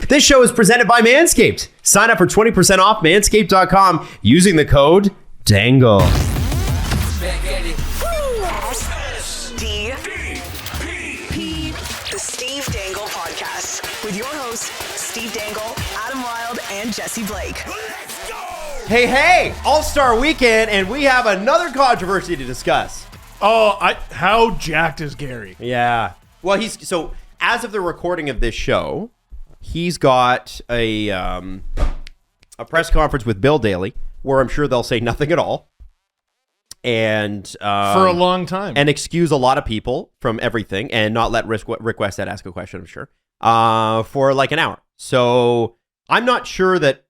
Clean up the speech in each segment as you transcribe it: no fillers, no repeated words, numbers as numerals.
This show is presented by Manscaped. Sign up for 20% off manscaped.com using the code DANGLE. The Steve Dangle Podcast with your hosts, Steve Dangle, Adam Wilde, and Jesse Blake. Let's go! Hey, All-Star Weekend, and we have another controversy to discuss. Oh, how jacked is Gary? Yeah. Well, so as of the recording of this show, he's got a press conference with Bill Daly, where I'm sure they'll say nothing at all. And For a long time. And excuse a lot of people from everything and not let Rick Westhead ask a question, I'm sure, for like an hour. So I'm not sure that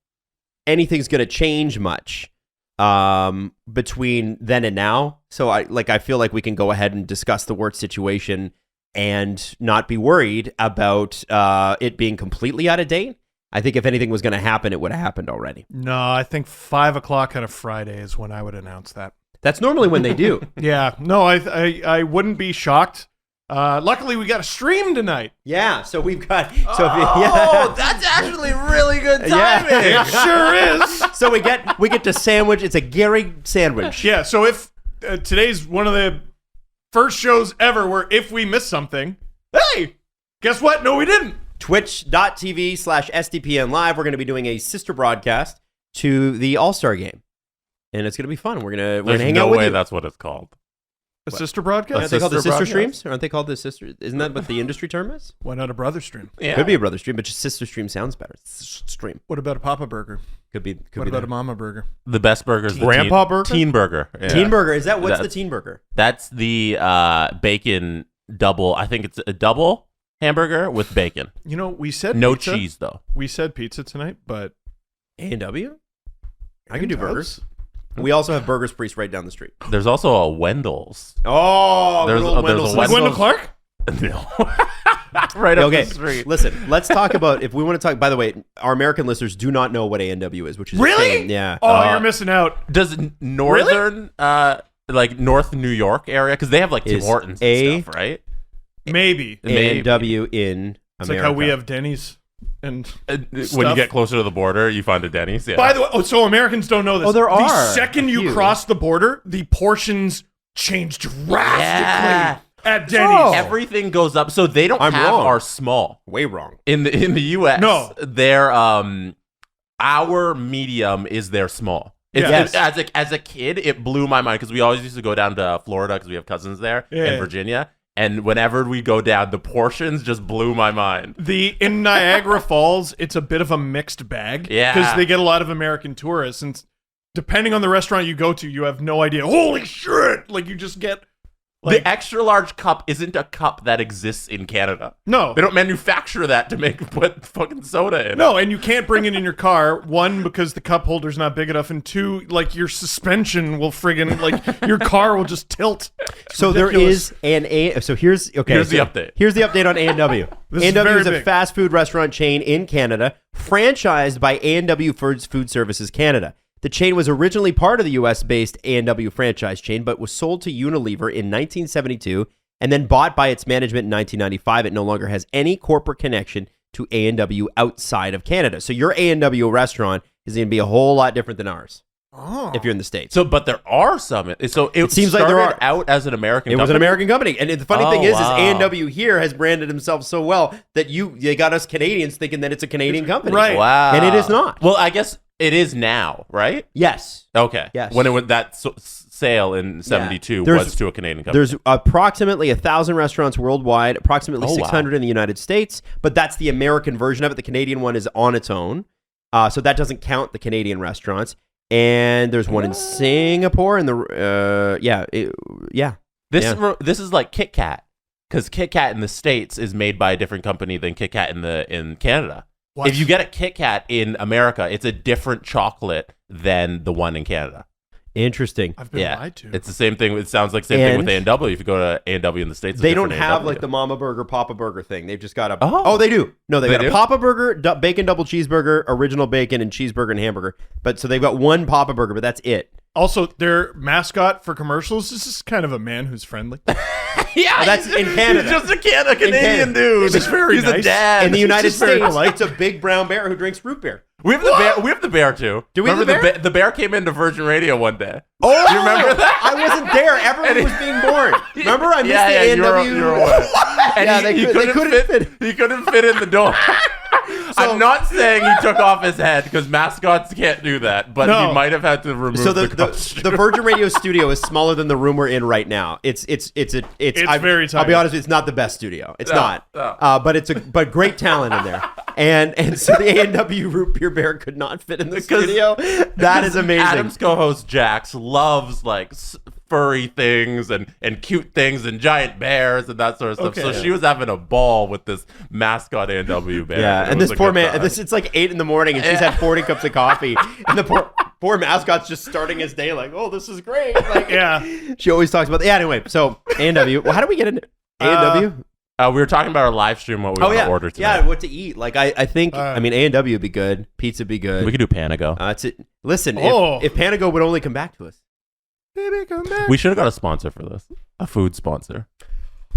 anything's going to change much between then and now. So I feel like we can go ahead and discuss the Wirtz situation and not be worried about it being completely out of date. I think if anything was going to happen, it would have happened already. No, I think 5 o'clock on a Friday is when I would announce that. That's normally when they do. Yeah. No, I wouldn't be shocked. Luckily, we got a stream tonight. Yeah, so we've got... That's actually really good timing. Yeah, it sure is. So we get to sandwich. It's a Gary sandwich. Yeah, so if today's one of the first shows ever where if we miss something, hey, guess what? No, we didn't. Twitch.tv/SDPN Live. We're going to be doing a sister broadcast to the All-Star Game. And it's going to be fun. We're going to hang out with you. There's no way that's what it's called. A sister broadcast? Aren't they called the sister broadcast? streams? Aren't they called the sister? Isn't that what the industry term is? Why not a brother stream? Yeah. Could be a brother stream, but just sister stream sounds better. Stream. What about a Papa Burger? Could be. What about a Mama Burger? The best burger is the Grandpa burger? Teen burger. Yeah. Teen burger. Is that what's the That's- teen burger? That's the bacon double. I think it's a double hamburger with bacon. You know, we said No pizza. cheese, though. We said pizza tonight, but A&W? I can do Dubs? burgers. We also have Burgers Priest right down the street. There's also a Wendell's. Oh, There's little a Wendell's. like Wendell Clark? No. Right up Okay, the street. listen, let's talk about, if we want to talk, by the way, our American listeners do not know what A&W is, which is a Really? shame. Yeah. Oh, you're missing out. Does northern, like North New York area, because they have like Tim Is Hortons A- and stuff, right? Maybe. A&W in It's America. like how we have Denny's and When you stuff. get closer to the border, you find a Denny's. Yeah. By the way, so Americans don't know this. Oh, there The are second a you few. cross the border, the portions change drastically Yeah. at Denny's. Oh. Everything goes up, so they don't I'm have wrong. our small Way wrong. in the U.S. No. Their our medium is their small. Yes. As a kid, it blew my mind because we always used to go down to Florida because we have cousins there Yeah. and Virginia. And whenever we go down, the portions just blew my mind. In Niagara Falls, it's a bit of a mixed bag. Yeah. Because they get a lot of American tourists. And depending on the restaurant you go to, you have no idea. Holy shit! Like, you just get... Like, The extra large cup isn't a cup that exists in Canada. no. They don't manufacture that to put fucking soda in. No, and you can't bring it in your car. One, because the cup holder's not big enough, and two, like your suspension will friggin' like your car will just tilt. It's So ridiculous. there is so here's the update. Here's the update on A&W. This is A&W very is a big. fast food restaurant chain in Canada, franchised by A&W Food Services Canada. The chain was originally part of the U.S.-based A&W franchise chain, but was sold to Unilever in 1972 and then bought by its management in 1995. It no longer has any corporate connection to A&W outside of Canada. So your A&W restaurant is going to be a whole lot different than ours if you're in the States. So, but there are some. So it seems like there started are. out as an American. It was an company. American company. And the funny Oh, thing is wow. A&W here has branded himself so well that they got us Canadians thinking that it's a Canadian company. Right. Wow. And it is not. Well, I guess it is now, right? Yes. Okay. Yes. When it went that sale in 72 There's- was to a Canadian company. There's approximately 1,000 restaurants worldwide, approximately Oh, wow. 600 in the United States, but that's the American version of it. The Canadian one is on its own. So that doesn't count the Canadian restaurants. And there's one in Singapore and This is like Kit Kat, because Kit Kat in the States is made by a different company than Kit Kat in Canada. What? If you get a Kit Kat in America, it's a different chocolate than the one in Canada. Interesting. I've been Yeah, lied to. it's the same thing. It sounds like the same thing with And- A&W. If you go to A&W in the States, it's They a don't different have A&W. like the Mama Burger, Papa Burger thing. They've just got a. Oh. They do. No, they got do? a Papa Burger, bacon double cheeseburger, original bacon, and cheeseburger and hamburger. But so they've got one Papa Burger, but that's it. Also, their mascot for commercials is just kind of a man who's friendly. Yeah, that's in Canada. He's just a Canadian Canada. dude. He's very He's a nice. dad. In the United just very States, polite. it's a big brown bear who drinks root beer. We have the bear. We have the bear too. Do we have remember the bear? The bear came into Virgin Radio one day. Oh, you remember that? I wasn't there. Everyone was being born. Remember, I missed the you A&W. were away. And Yeah, they couldn't fit. He couldn't fit in the door. I'm not saying he took off his head because mascots can't do that, but No. he might have had to remove So the the Virgin Radio studio is smaller than the room we're in right now. It's very I'll be tiny. honest with you, it's not the best studio. It's No, not. no. But great talent in there. And so the A&W root beer bear could not fit in the studio. That is amazing. Adam's co-host Jax loves like furry things and cute things and giant bears and that sort of stuff. Okay. So she was having a ball with this mascot A&W bear. Yeah, It and was this a poor good man, time. it's like 8 a.m. and she's had 40 cups of coffee. And the poor mascot's just starting his day like, oh, this is great. Like, Yeah. she always talks about, anyway, so A&W. Well, how do we get into A&W? we were talking about our live stream, what we want to order tonight. Yeah, what to eat. Like, I think, A&W would be good. Pizza would be good. We could do Panago. That's it. Listen, Oh. if Panago would only come back to us. Baby, come back. We should have got a sponsor for this, a food sponsor.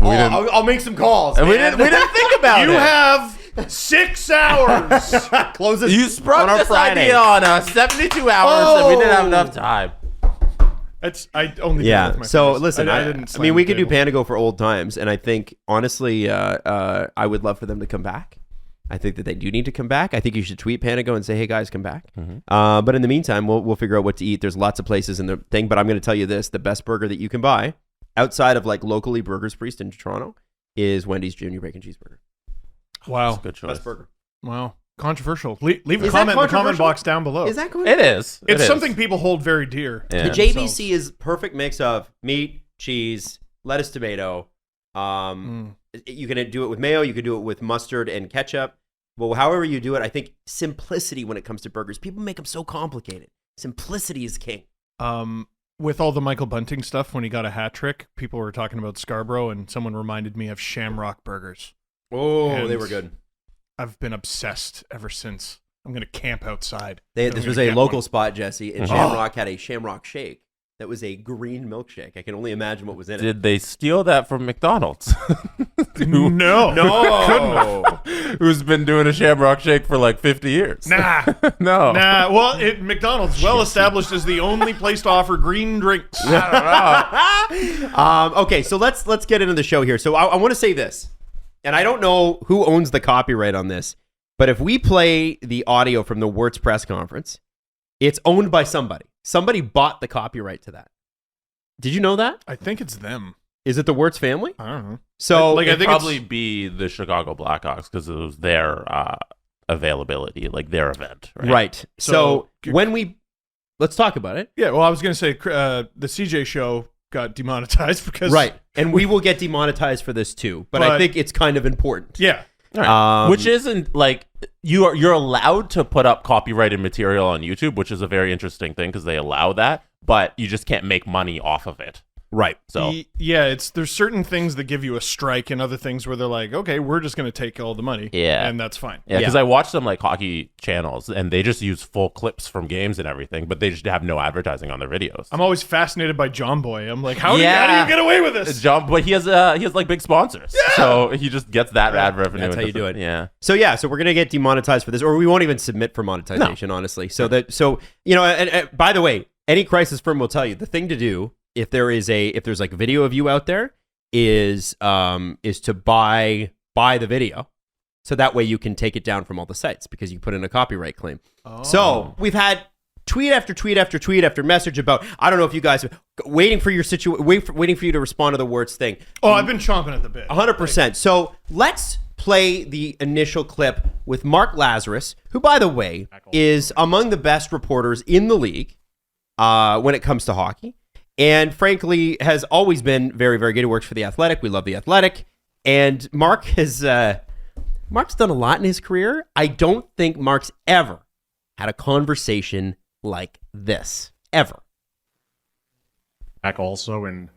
I'll make some calls. And we man. didn't think about You it. have 6 hours. Close this You on sprung our this Friday. idea on us 72 hours and we didn't have enough time. I only did it with Yeah. my So fist. listen, I I didn't. mean, slam we the could do table. Panago for old times, and I think honestly, I would love for them to come back. I think that they do need to come back. I think you should tweet Panago and say, "Hey guys, come back." But in the meantime, we'll figure out what to eat. There's lots of places in the thing, but I'm going to tell you this: the best burger that you can buy outside of like locally Burgers Priest in Toronto is Wendy's Junior Bacon Cheeseburger. Wow. Good choice. Best burger. Wow. Controversial. Leave a Is that comment in the comment controversial? box down below. Is that good? It is. It's It is. something people hold very dear. Yeah. The JBC is perfect mix of meat, cheese, lettuce, tomato. You can do it with mayo. You can do it with mustard and ketchup. Well, however you do it, I think simplicity when it comes to burgers. People make them so complicated. Simplicity is king. With all the Michael Bunting stuff, when he got a hat trick, people were talking about Scarborough, and someone reminded me of Shamrock Burgers. Oh, And they were good. I've been obsessed ever since. I'm going to camp outside. This I'm was gonna a get local one. spot, Jesse, and Mhm. Shamrock had a Shamrock Shake that was a green milkshake. I can only imagine what was in it. Did they steal that from McDonald's? No. Who's been doing a Shamrock Shake for like 50 years? Nah. No. Nah. Well, McDonald's well established as the only place to offer green drinks. Okay, so let's get into the show here. So I want to say this, and I don't know who owns the copyright on this, but if we play the audio from the Wirtz press conference, it's owned by somebody. Somebody bought the copyright to that. Did you know that? I think it's them. Is it the Wirtz family? I don't know. So Like, I It'd think probably it's- be the Chicago Blackhawks because it was their availability, like their event. Right. right. So So- when let's talk about it. Yeah, well, I was going to say the CJ show got demonetized because... Right. And we will get demonetized for this too, but I But- think it's kind of important. Yeah. All right. Um, Which isn't like you're allowed to put up copyrighted material on YouTube, which is a very interesting thing because they allow that, but you just can't make money off of it. Right. So Yeah, there's certain things that give you a strike and other things where they're like, okay, we're just going to take all the money. Yeah. And that's fine. yeah, because Yeah. I watch some like hockey channels and they just use full clips from games and everything, but they just have no advertising on their videos. I'm always fascinated by John Boy. I'm like, how do Yeah. you get away with this? John, but he has like big sponsors, so he just gets that ad revenue. That's how and you do it. doesn't- Yeah. So we're gonna get demonetized for this, or we won't even submit for monetization, honestly. So and by the way, any crisis firm will tell you the thing to do if there's like video of you out there is to buy the video, so that way you can take it down from all the sites because you put in a copyright claim. So we've had tweet after tweet after tweet after message about, I don't know if you guys are waiting for your waiting for you to respond to the Wirtz thing. Oh, I've been chomping at the bit. 100%. So let's play the initial clip with Mark Lazerus, who, by the way, is among the best reporters in the league when it comes to hockey. And frankly, has always been very, very good. He works for The Athletic. We love The Athletic. And Mark's done a lot in his career. I don't think Mark's ever had a conversation like this. Ever. Back also, and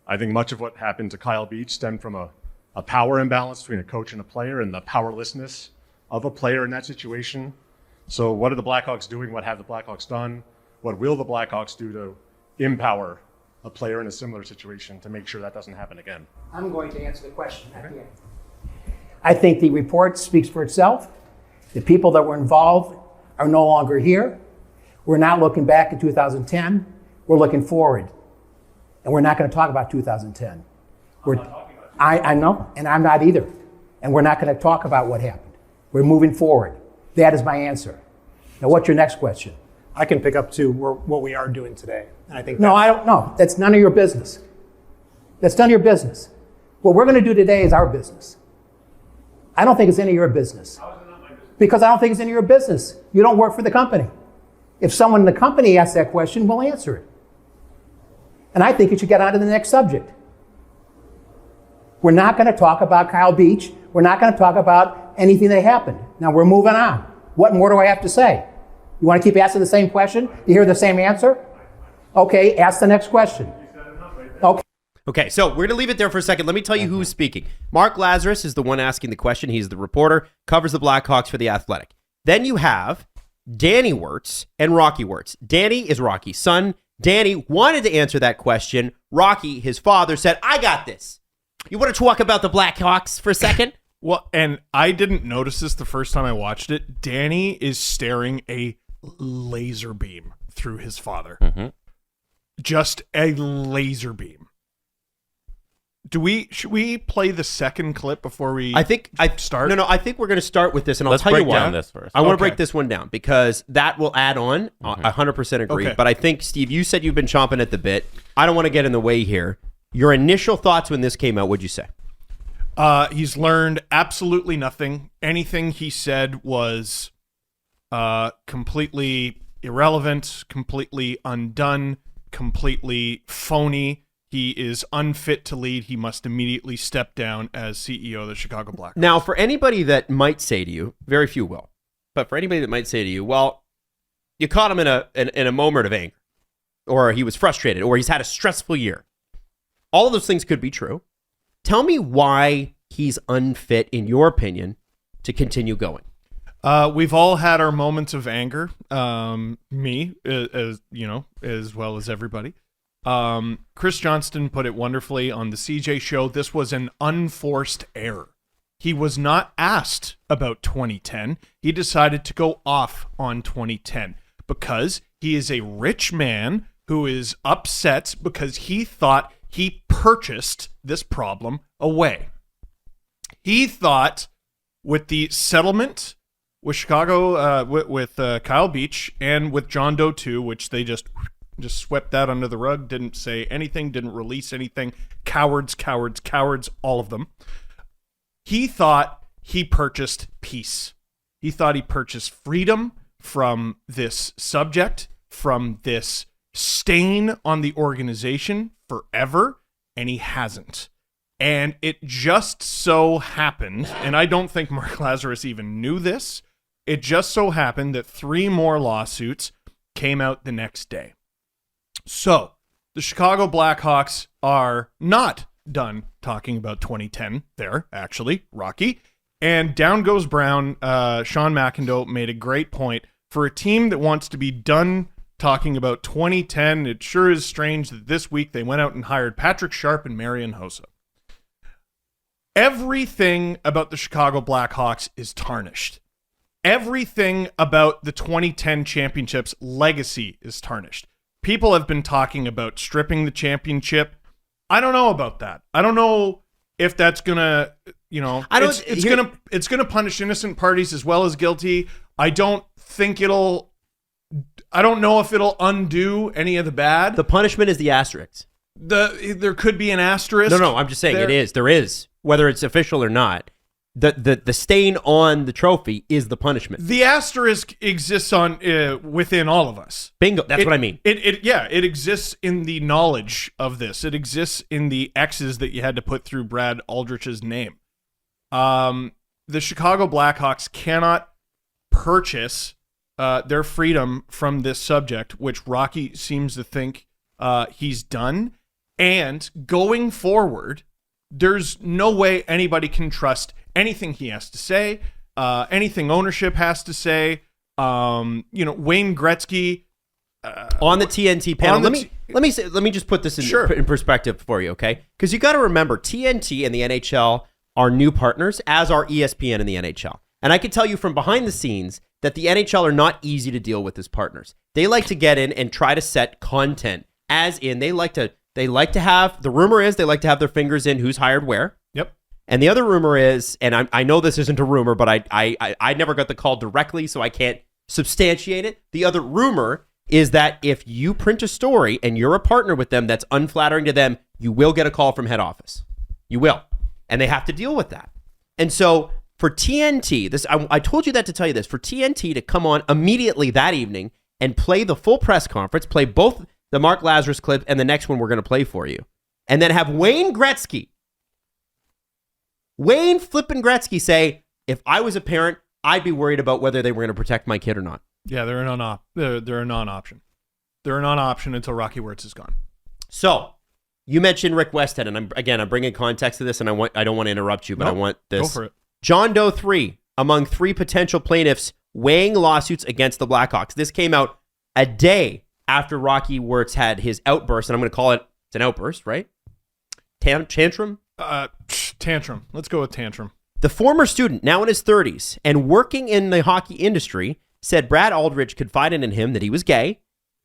I think much of what happened to Kyle Beach stemmed from a power imbalance between a coach and a player and the powerlessness of a player in that situation. So what are the Blackhawks doing? What have the Blackhawks done? What will the Blackhawks do to empower a player in a similar situation to make sure that doesn't happen again? I'm going to answer the question at the end. I think the report speaks for itself. The people that were involved are no longer here. We're not looking back at 2010. We're looking forward. And we're not going to talk about 2010. I know, and I'm not either. And we're not going to talk about what happened. We're moving forward. That is my answer. Now, what's your next question? I can pick up to what we are doing today. And I think No, I don't know. That's none of your business. That's none of your business. What we're going to do today is our business. I don't think it's any of your business. How is it not my business? Because I don't think it's any of your business. You don't work for the company. If someone in the company asks that question, we'll answer it. And I think you should get on to the next subject. We're not going to talk about Kyle Beach. We're not going to talk about anything that happened. Now we're moving on. What more do I have to say? You want to keep asking the same question? You hear the same answer? Okay, ask the next question. Okay. Okay, so we're going to leave it there for a second. Let me tell you who's speaking. Mark Lazerus is the one asking the question. He's the reporter, covers the Blackhawks for The Athletic. Then you have Danny Wirtz and Rocky Wirtz. Danny is Rocky's son. Danny wanted to answer that question. Rocky, his father, said, I got this. You want to talk about the Blackhawks for a second? Well, and I didn't notice this the first time I watched it. Danny is staring a laser beam through his father. Mm-hmm. Just a laser beam. Should we play the second clip before we start? No, I think we're going to start with this, and Let's I'll tell you break why. down this first. I want to Okay. break this one down because that will add on. 100% agree. Okay. But I think, Steve, you said you've been chomping at the bit. I don't want to get in the way here. Your initial thoughts when this came out, what'd you say? He's learned absolutely nothing. Anything he said was completely irrelevant, completely undone, completely phony. He is unfit to lead. He must immediately step down as CEO of the Chicago Blackhawks. Now, for anybody that might say to you, very few will, but for anybody that might say to you, well, you caught him in a moment of anger, or he was frustrated, or he's had a stressful year. All of those things could be true. Tell me why he's unfit, in your opinion, to continue going. We've all had our moments of anger. Me, as you know, as well as everybody. Chris Johnston put it wonderfully on the CJ show. This was an unforced error. He was not asked about 2010. He decided to go off on 2010 because he is a rich man who is upset because he thought he purchased this problem away. He thought with the settlement with Chicago, with Kyle Beach and with John Doe 2, which they just swept that under the rug, didn't say anything, didn't release anything. Cowards, cowards, cowards, all of them. He thought he purchased peace. He thought he purchased freedom from this subject, from this stain on the organization forever, and he hasn't. And it just so happened, and I don't think Mark Lazerus even knew this, it just so happened that 3 more lawsuits came out the next day. So, the Chicago Blackhawks are not done talking about 2010 there, actually, Rocky. And down goes Brown. Sean McIndoe made a great point. For a team that wants to be done talking about 2010, it sure is strange that this week they went out and hired Patrick Sharp and Marian Hossa. Everything about the Chicago Blackhawks is tarnished. Everything about the 2010 championship's legacy is tarnished. People have been talking about stripping the championship. I don't know about that. I don't know if that's gonna, it's gonna punish innocent parties as well as guilty. I don't know if it'll undo any of the bad. The punishment is the asterisk. There could be an asterisk. No, I'm just saying it is. There is, whether it's official or not. The stain on the trophy is the punishment. The asterisk exists on within all of us. Bingo. That's what I mean. It exists in the knowledge of this. It exists in the X's that you had to put through Brad Aldrich's name. The Chicago Blackhawks cannot purchase their freedom from this subject, which Rocky seems to think he's done. And going forward, there's no way anybody can trust anything he has to say, anything ownership has to say. Wayne Gretzky on the TNT panel. Let me just put this in perspective for you, okay? Because you got to remember, TNT and the NHL are new partners, as are ESPN and the NHL. And I can tell you from behind the scenes that the NHL are not easy to deal with as partners. They like to get in and try to set content, as in they like to have, the rumor is they like to have their fingers in who's hired where. Yep. And the other rumor is, and I know this isn't a rumor, but I never got the call directly, so I can't substantiate it. The other rumor is that if you print a story and you're a partner with them that's unflattering to them, you will get a call from head office. You will. And they have to deal with that. And so for TNT, I told you that to tell you this, for TNT to come on immediately that evening and play the full press conference, play both the Mark Lazerus clip and the next one we're going to play for you, and then have Wayne flippin' Gretzky say, if I was a parent, I'd be worried about whether they were going to protect my kid or not. Yeah, they're a non-option. They're a non-option until Rocky Wirtz is gone. So, you mentioned Rick Westhead, and I'm bringing context to this, and I don't want to interrupt you, but I want this. Go for it. John Doe 3, among 3 potential plaintiffs weighing lawsuits against the Blackhawks. This came out a day after Rocky Wirtz had his outburst, and I'm going to call it's an outburst, right? Tantrum? Tantrum. Let's go with tantrum. The former student, now in his 30s, and working in the hockey industry, said Brad Aldridge confided in him that he was gay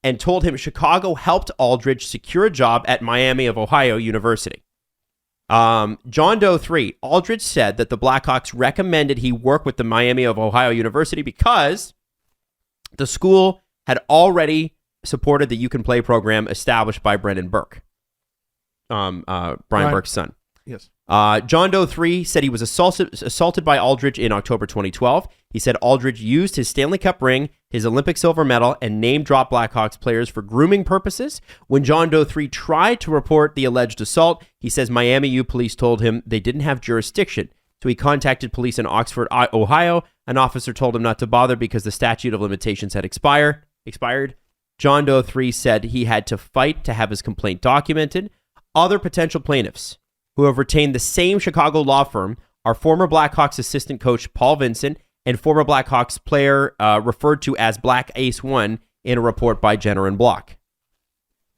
and told him Chicago helped Aldridge secure a job at Miami of Ohio University. John Doe 3, Aldridge said that the Blackhawks recommended he work with the Miami of Ohio University because the school had already supported the You Can Play program established by Brendan Burke, Brian Burke's son. Yes. John Doe 3 said he was assaulted by Aldridge in October 2012. He said Aldridge used his Stanley Cup ring, his Olympic silver medal, and name-dropped Blackhawks players for grooming purposes. When John Doe 3 tried to report the alleged assault, he says Miami U police told him they didn't have jurisdiction. So he contacted police in Oxford, Ohio. An officer told him not to bother because the statute of limitations had expired. John Doe 3 said he had to fight to have his complaint documented. Other potential plaintiffs who have retained the same Chicago law firm are former Blackhawks assistant coach Paul Vincent and former Blackhawks player referred to as Black Ace 1 in a report by Jenner and Block.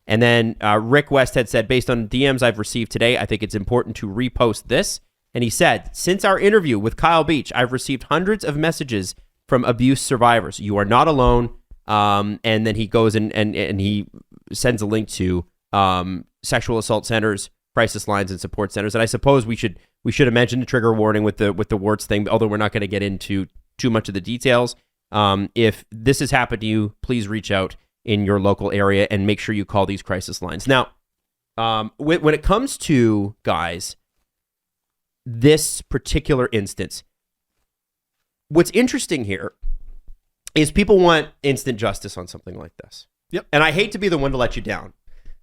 And then Rick Westhead said, based on DMs I've received today, I think it's important to repost this. And he said, since our interview with Kyle Beach, I've received hundreds of messages from abuse survivors. You are not alone. And then he goes and he sends a link to sexual assault centers, crisis lines, and support centers. And I suppose we should have mentioned a trigger warning with the Wirtz thing, although we're not going to get into too much of the details. If this has happened to you, please reach out in your local area and make sure you call these crisis lines. Now, when it comes to, guys, this particular instance, what's interesting here is people want instant justice on something like this. Yep. And I hate to be the one to let you down,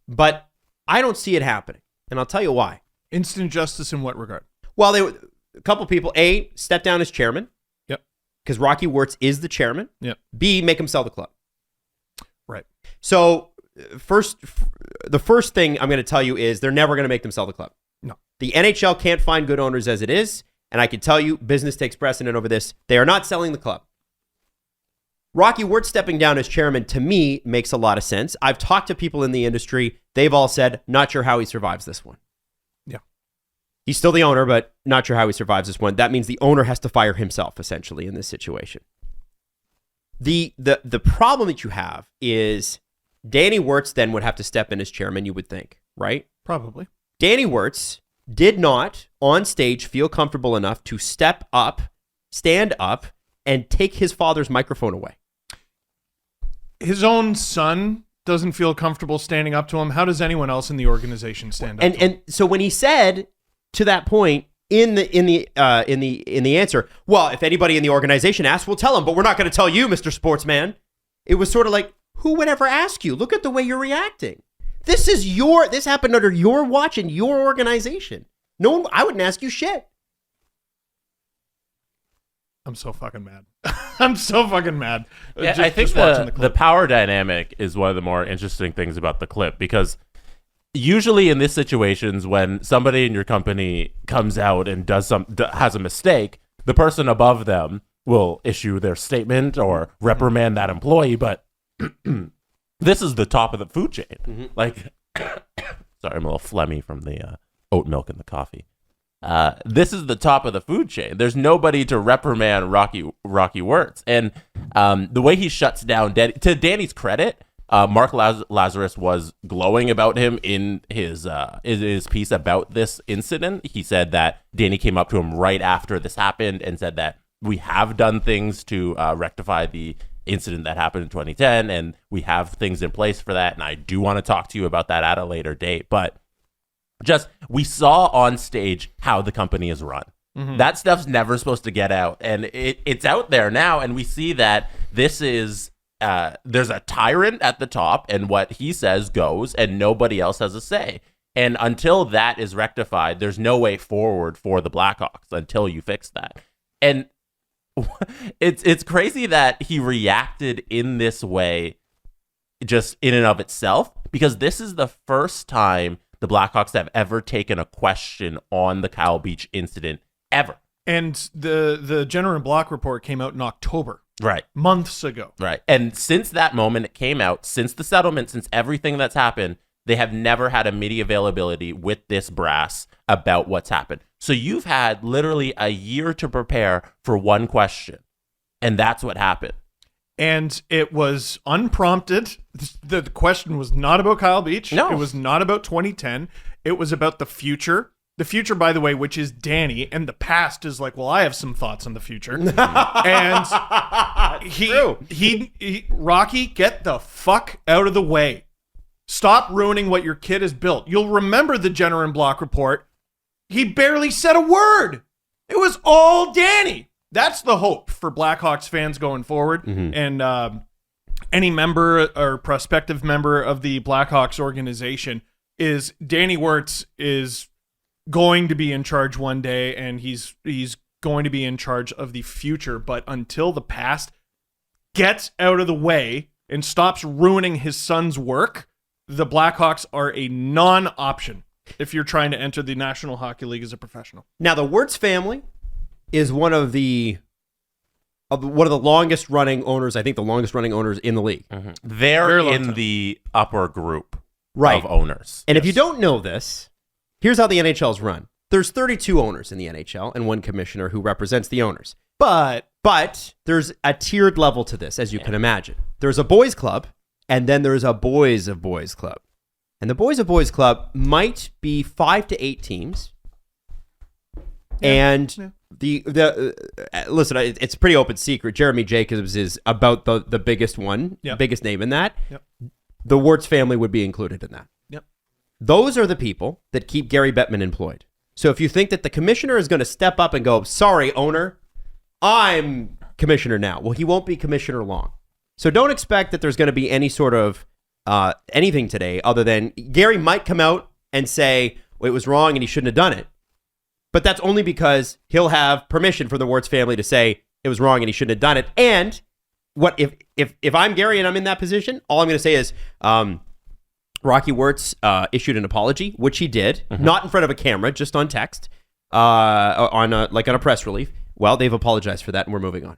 but I don't see it happening. And I'll tell you why. Instant justice in what regard? Well, a couple people, A, step down as chairman. Yep. Because Rocky Wirtz is the chairman. Yep. B, make him sell the club. Right. So the first thing I'm going to tell you is they're never going to make them sell the club. No. The NHL can't find good owners as it is. And I can tell you, business takes precedent over this. They are not selling the club. Rocky Wirtz stepping down as chairman, to me, makes a lot of sense. I've talked to people in the industry. They've all said, not sure how he survives this one. Yeah. He's still the owner, but not sure how he survives this one. That means the owner has to fire himself, essentially, in this situation. The problem that you have is Danny Wirtz then would have to step in as chairman, you would think, right? Probably. Danny Wirtz did not, on stage, feel comfortable enough to stand up, and take his father's microphone away. His own son doesn't feel comfortable standing up to him. How does anyone else in the organization stand up to him? And so when he said to that point in the answer, well, if anybody in the organization asks, we'll tell them, but we're not going to tell you, Mr. Sportsman. It was sort of like, who would ever ask you? Look at the way you're reacting. This happened under your watch in your organization. No one, I wouldn't ask you shit. I'm so fucking mad. I'm so fucking mad. Yeah, I think the power dynamic is one of the more interesting things about the clip, because usually in these situations, when somebody in your company comes out and has a mistake, the person above them will issue their statement or reprimand that employee. But this is the top of the food chain. Like, sorry, I'm a little phlegmy from the oat milk and the coffee. This is the top of the food chain. There's nobody to reprimand Rocky Wirtz. And the way he shuts down, to Danny's credit, Mark Lazerus was glowing about him in his piece about this incident. He said that Danny came up to him right after this happened and said that we have done things to rectify the incident that happened in 2010, and we have things in place for that. And I do want to talk to you about that at a later date. But just, we saw on stage how the company is run. That stuff's never supposed to get out. And it's out there now. And we see that this is, there's a tyrant at the top, and what he says goes, and nobody else has a say. And until that is rectified, there's no way forward for the Blackhawks until you fix that. And it's crazy that he reacted in this way just in and of itself, because this is the first time the Blackhawks have ever taken a question on the Kyle Beach incident ever. And the Jenner and Block report came out in October. Right. Months ago. Right. And since that moment it came out, since the settlement, since everything that's happened, they have never had a media availability with this brass about what's happened. So you've had literally a year to prepare for one question. And that's what happened. And it was unprompted. The question was not about Kyle Beach. No. It was not about 2010. It was about the future. The future, by the way, which is Danny, and the past is like, well, I have some thoughts on the future. And he Rocky, get the fuck out of the way. Stop ruining what your kid has built. You'll remember the Jenner and Block report. He barely said a word. It was all Danny. That's the hope for Blackhawks fans going forward. And any member or prospective member of the Blackhawks organization is Danny Wirtz is going to be in charge one day, and he's going to be in charge of the future. But until the past gets out of the way and stops ruining his son's work, the Blackhawks are a non-option if you're trying to enter the National Hockey League as a professional. Now, the Wirtz family is one of the longest running owners. I think the longest running owners in the league. They're in the upper group of owners. And if you don't know this, here's how the NHL's run. There's 32 owners in the NHL and one commissioner who represents the owners. But there's a tiered level to this, as you can imagine. There's a boys club, and then there's a boys of boys club. And the boys of boys club might be 5 to 8 teams. And listen, it's a pretty open secret. Jeremy Jacobs is about the biggest one, biggest name in that. The Wirtz family would be included in that. Those are the people that keep Gary Bettman employed. So if you think that the commissioner is going to step up and go, sorry, owner, I'm commissioner now. Well, he won't be commissioner long. So don't expect that there's going to be any sort of anything today other than Gary might come out and say, well, it was wrong and he shouldn't have done it. But that's only because he'll have permission from the Wirtz family to say it was wrong and he shouldn't have done it. And what if I'm Gary and I'm in that position, all I'm going to say is Rocky Wirtz issued an apology, which he did, not in front of a camera, just on text, on a press release. Well, they've apologized for that, and we're moving on.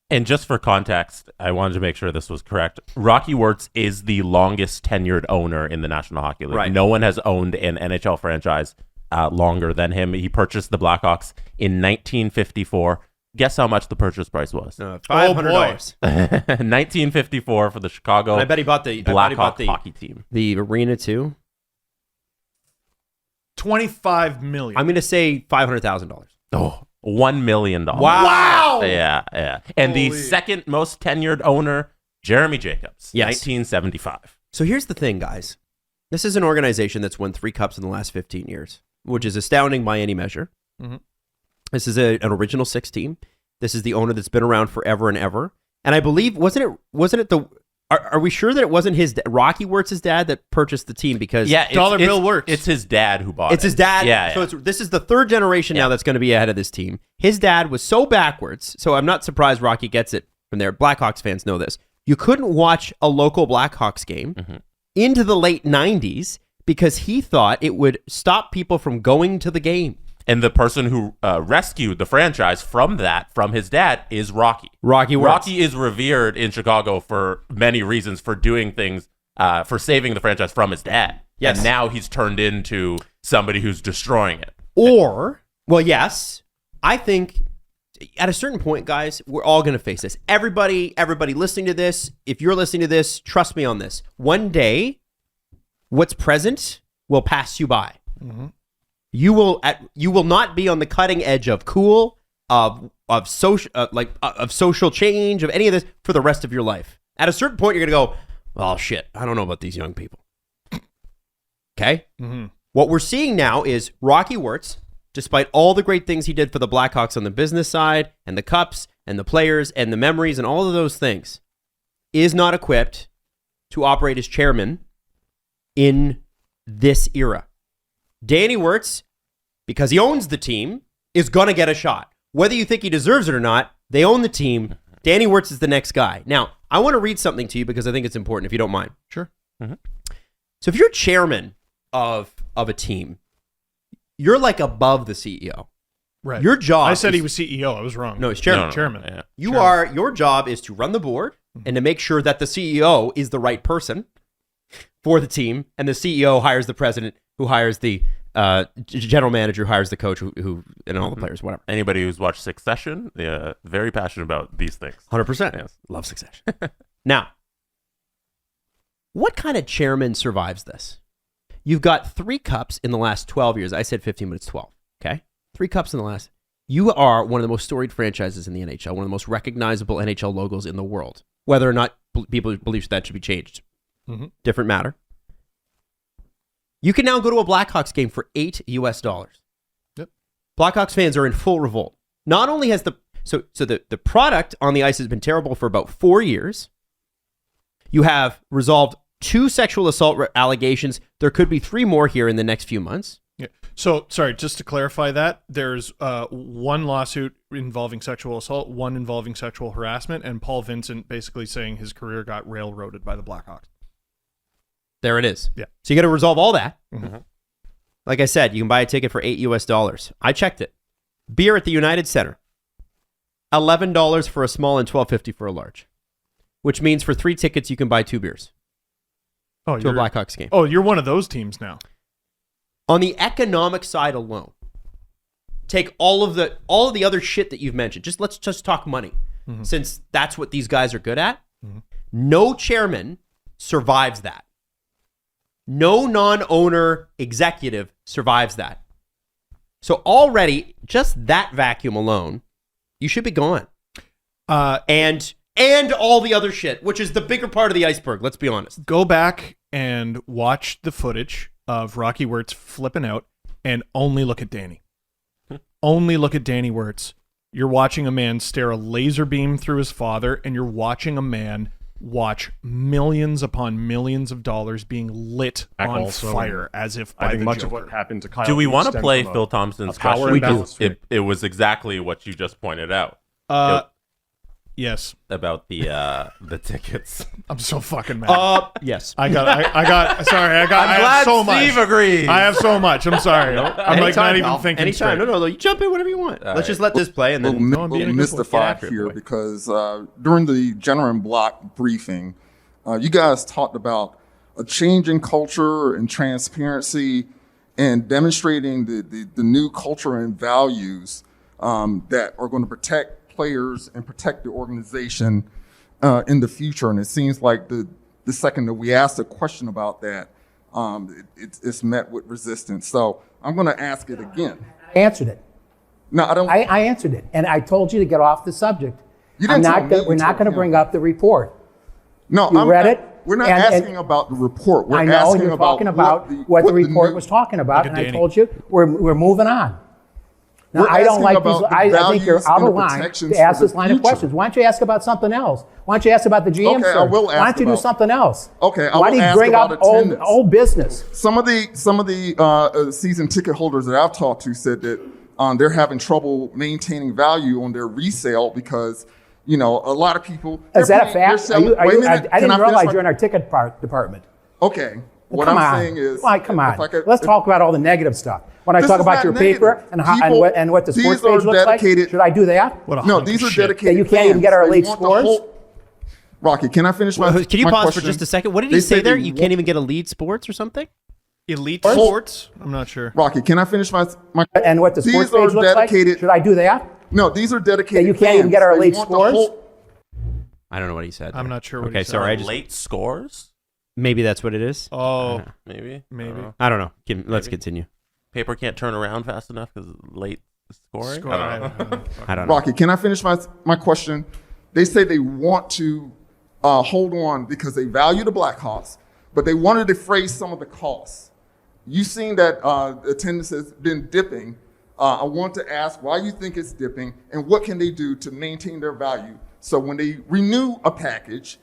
And just for context, I wanted to make sure this was correct. Rocky Wirtz is the longest tenured owner in the National Hockey League. Right. No one has owned an NHL franchise longer than him. He purchased the Blackhawks in 1954. Guess how much the purchase price was? $500. 1954 for the Chicago And I bet he bought the Blackhawks hockey team. The arena too. $25 million. I'm going to say $500,000. Oh, $1 million. Wow. Yeah. And the second most tenured owner, Jeremy Jacobs, Yes. 1975. So here's the thing, guys. This is an organization that's won 3 cups in the last 15 years, which is astounding by any measure. This is an original 6 team. This is the owner that's been around forever and ever. And I believe, wasn't it the... Are we sure that it wasn't Rocky Wirtz's dad that purchased the team? Because Dollar Bill Wirtz. It's his dad who bought it. It's his dad. Yeah. So this is the 3rd generation now that's going to be ahead of this team. His dad was so backwards, so I'm not surprised Rocky gets it from there. Blackhawks fans know this. You couldn't watch a local Blackhawks game into the late 90s because he thought it would stop people from going to the game. And the person who rescued the franchise from his dad, is Rocky. Rocky Wirtz. Rocky is revered in Chicago for many reasons, for doing things, for saving the franchise from his dad. Yes. And now he's turned into somebody who's destroying it. Yes, I think at a certain point, guys, we're all going to face this. Everybody listening to this, if you're listening to this, trust me on this. One day, what's present will pass you by. Mm-hmm. You will not be on the cutting edge of cool, of social change, of any of this for the rest of your life. At a certain point, you're going to go, oh shit, I don't know about these young people. Okay? Mm-hmm. What we're seeing now is Rocky Wirtz, despite all the great things he did for the Blackhawks on the business side and the cups and the players and the memories and all of those things, is not equipped to operate as chairman in this era. Danny Wirtz, because he owns the team, is going to get a shot. Whether you think he deserves it or not, they own the team. Danny Wirtz is the next guy. Now, I want to read something to you because I think it's important, if you don't mind. Sure. Mm-hmm. So if you're chairman of a team, you're like above the CEO. Right. Your job. I said he was CEO. I was wrong. No, he's chairman. No. Chairman. Yeah. Your job is to run the board and to make sure that the CEO is the right person for the team, and the CEO hires the president, who hires the general manager, who hires the coach, who and all the players, whatever. Anybody who's watched Succession, very passionate about these things. 100%. Yes. Love Succession. Now, what kind of chairman survives this? You've got 3 cups in the last 12 years. I said 15, but it's 12. Okay? 3 cups in the last. You are one of the most storied franchises in the NHL, one of the most recognizable NHL logos in the world. Whether or not people believe that should be changed, different matter. You can now go to a Blackhawks game for $8 US. Yep. Blackhawks fans are in full revolt. Not only has the product on the ice has been terrible for about 4 years. You have resolved 2 sexual assault allegations. There could be 3 more here in the next few months. Yeah. So, sorry, just to clarify that, there's 1 lawsuit involving sexual assault, 1 involving sexual harassment, and Paul Vincent basically saying his career got railroaded by the Blackhawks. There it is. Yeah. So you got to resolve all that. Mm-hmm. Like I said, you can buy a ticket for $8 US. I checked it. Beer at the United Center, $11 for a small and $12.50 for a large, which means for 3 tickets you can buy 2 beers to a Blackhawks game. Oh, you're one of those teams now. On the economic side alone, take all of the other shit that you've mentioned. Let's just talk money, since that's what these guys are good at. Mm-hmm. No chairman survives that. No non-owner executive survives that. So already, just that vacuum alone, you should be gone. And all the other shit, which is the bigger part of the iceberg. Let's be honest. Go back and watch the footage of Rocky Wirtz flipping out, and only look at Danny. Only look at Danny Wirtz. You're watching a man stare a laser beam through his father, and you're watching a man watch millions upon millions of dollars being lit on fire, as if by I think the much Joker. of what happened to Kyle. Do we Beach want to stemmed play from Phil Thompson's power question? imbalance. It was exactly what you just pointed out. Yes. About the tickets. I'm so fucking mad. Yes. I have so much. Steve agrees. I have so much. I'm sorry. I'm like not even thinking Anytime. straight. No, you jump in whenever you want. Let's just let this play and then I'm being a good boy. mystified Get after it, here boy. because during the Jenner and Block briefing, you guys talked about a change in culture and transparency and demonstrating the new culture and values that are going to protect players and protect the organization in the future. And it seems like the second that we asked a question about that, it's met with resistance. So I'm going to ask it again. I answered it. No, I don't. I answered it, and I told you to get off the subject. You didn't tell me, We're you not told going to him. bring up the report. No, You read it? We're not And- asking about the report. We're I know asking you're about talking about what the report was talking about, Look and at I Danny. told you we're moving on. Now, We're I don't asking like about these. the I think you're values out and of the line protections to ask for this the line of future. questions. Why don't you ask about something else? Why don't you ask about the GM Okay, I search? will ask Why don't you do about- something else? Okay, I Why will do you ask bring about up attendance. old business? Some of the season ticket holders that I've talked to said that they're having trouble maintaining value on their resale because a lot of people. Is that a they're fact? selling- Are wait you, a minute, I can didn't finish realize my- you're in our ticket department. Okay, What I'm saying is, come on. Let's talk about all the negative stuff. When I talk about your paper and what the sports page looks like, should I do that? No, these are dedicated. You can't even get our elite scores. Rocky, can I finish my? Can you my pause question? for just a second? What did he say there? You can't even get elite sports or something? Elite sports? I'm not sure. Rocky, can I finish my? And what the sports page looks like? Should I do that? No, these are dedicated. You can't even get our elite scores. I don't know what he said. I'm not sure what okay, he said. sorry. Late scores? Maybe that's what it is. Oh, maybe. I don't know. Let's continue. Paper can't turn around fast enough because late scoring. I don't know. Rocky, can I finish my question? They say they want to hold on because they value the Blackhawks, but they wanted to defray some of the costs. You've seen that attendance has been dipping. I want to ask why you think it's dipping and what can they do to maintain their value so when they renew a package,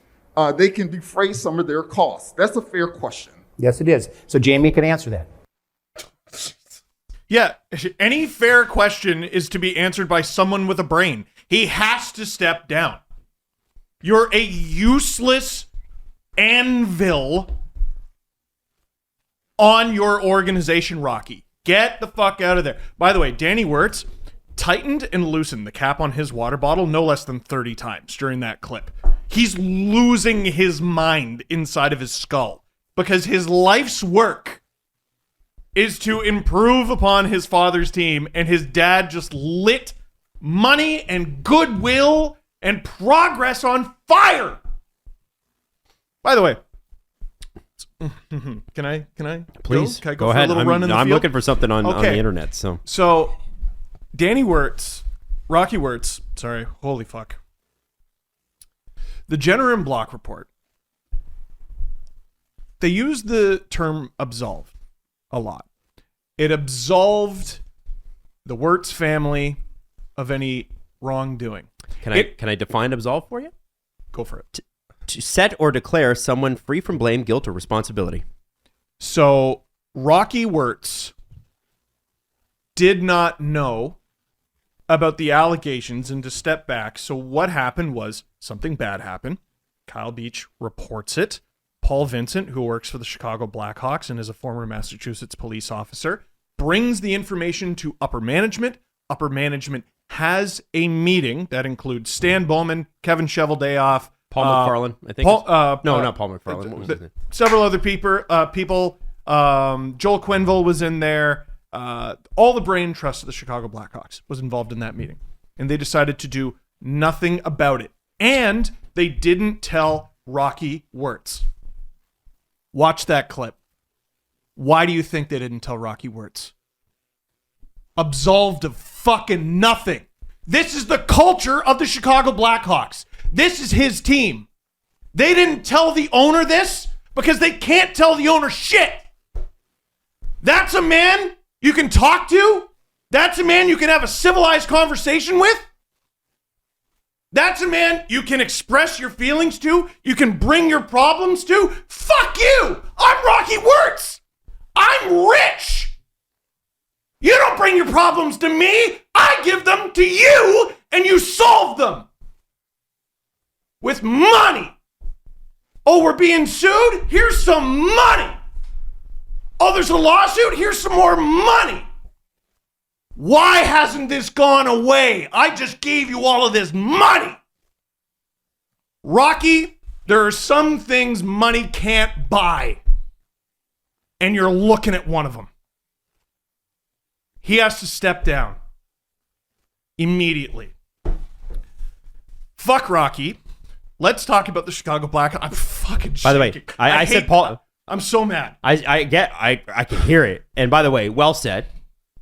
they can defray some of their costs. That's a fair question. Yes, it is. So Jamie can answer that. Yeah, any fair question is to be answered by someone with a brain. He has to step down. You're a useless anvil on your organization, Rocky. Get the fuck out of there. By the way, Danny Wirtz tightened and loosened the cap on his water bottle no less than 30 times during that clip. He's losing his mind inside of his skull because his life's work is to improve upon his father's team, and his dad just lit money and goodwill and progress on fire. By the way, can I please go? Can I go for ahead. A little run in the I'm field? looking for something on the internet. So Danny Wirtz, Rocky Wirtz, sorry, holy fuck. The Jenner and Block report. They use the term absolved a lot. It absolved the Wirtz family of any wrongdoing. Can I define absolve for you? Go for it. To set or declare someone free from blame, guilt, or responsibility. So Rocky Wirtz did not know about the allegations and to step back. So what happened was something bad happened. Kyle Beach reports it. Paul Vincent, who works for the Chicago Blackhawks and is a former Massachusetts police officer, brings the information to upper management. Upper management has a meeting that includes Stan Bowman, Kevin Cheveldayoff, Paul McFarland, I think. Not Paul McFarland. What was his name? Several other people. Joel Quenneville was in there. All the brain trust of the Chicago Blackhawks was involved in that meeting. And they decided to do nothing about it. And they didn't tell Rocky Wirtz. Watch that clip. Why do you think they didn't tell Rocky Wirtz? Absolved of fucking nothing. This is the culture of the Chicago Blackhawks. This is his team. They didn't tell the owner this because they can't tell the owner shit. That's a man you can talk to. That's a man you can have a civilized conversation with. That's a man you can express your feelings to. You can bring your problems to. Fuck you. I'm Rocky Wirtz. I'm rich. You don't bring your problems to me. I give them to you and you solve them. With money. Oh, we're being sued? Here's some money. Oh, there's a lawsuit? Here's some more money. Why hasn't this gone away? I just gave you all of this money. Rocky, there are some things money can't buy. And you're looking at one of them. He has to step down. Immediately. Fuck Rocky. Let's talk about the Chicago Blackhawks. I'm fucking shaking. By the way, I said Paul. I'm so mad. I can hear it. And by the way, well said,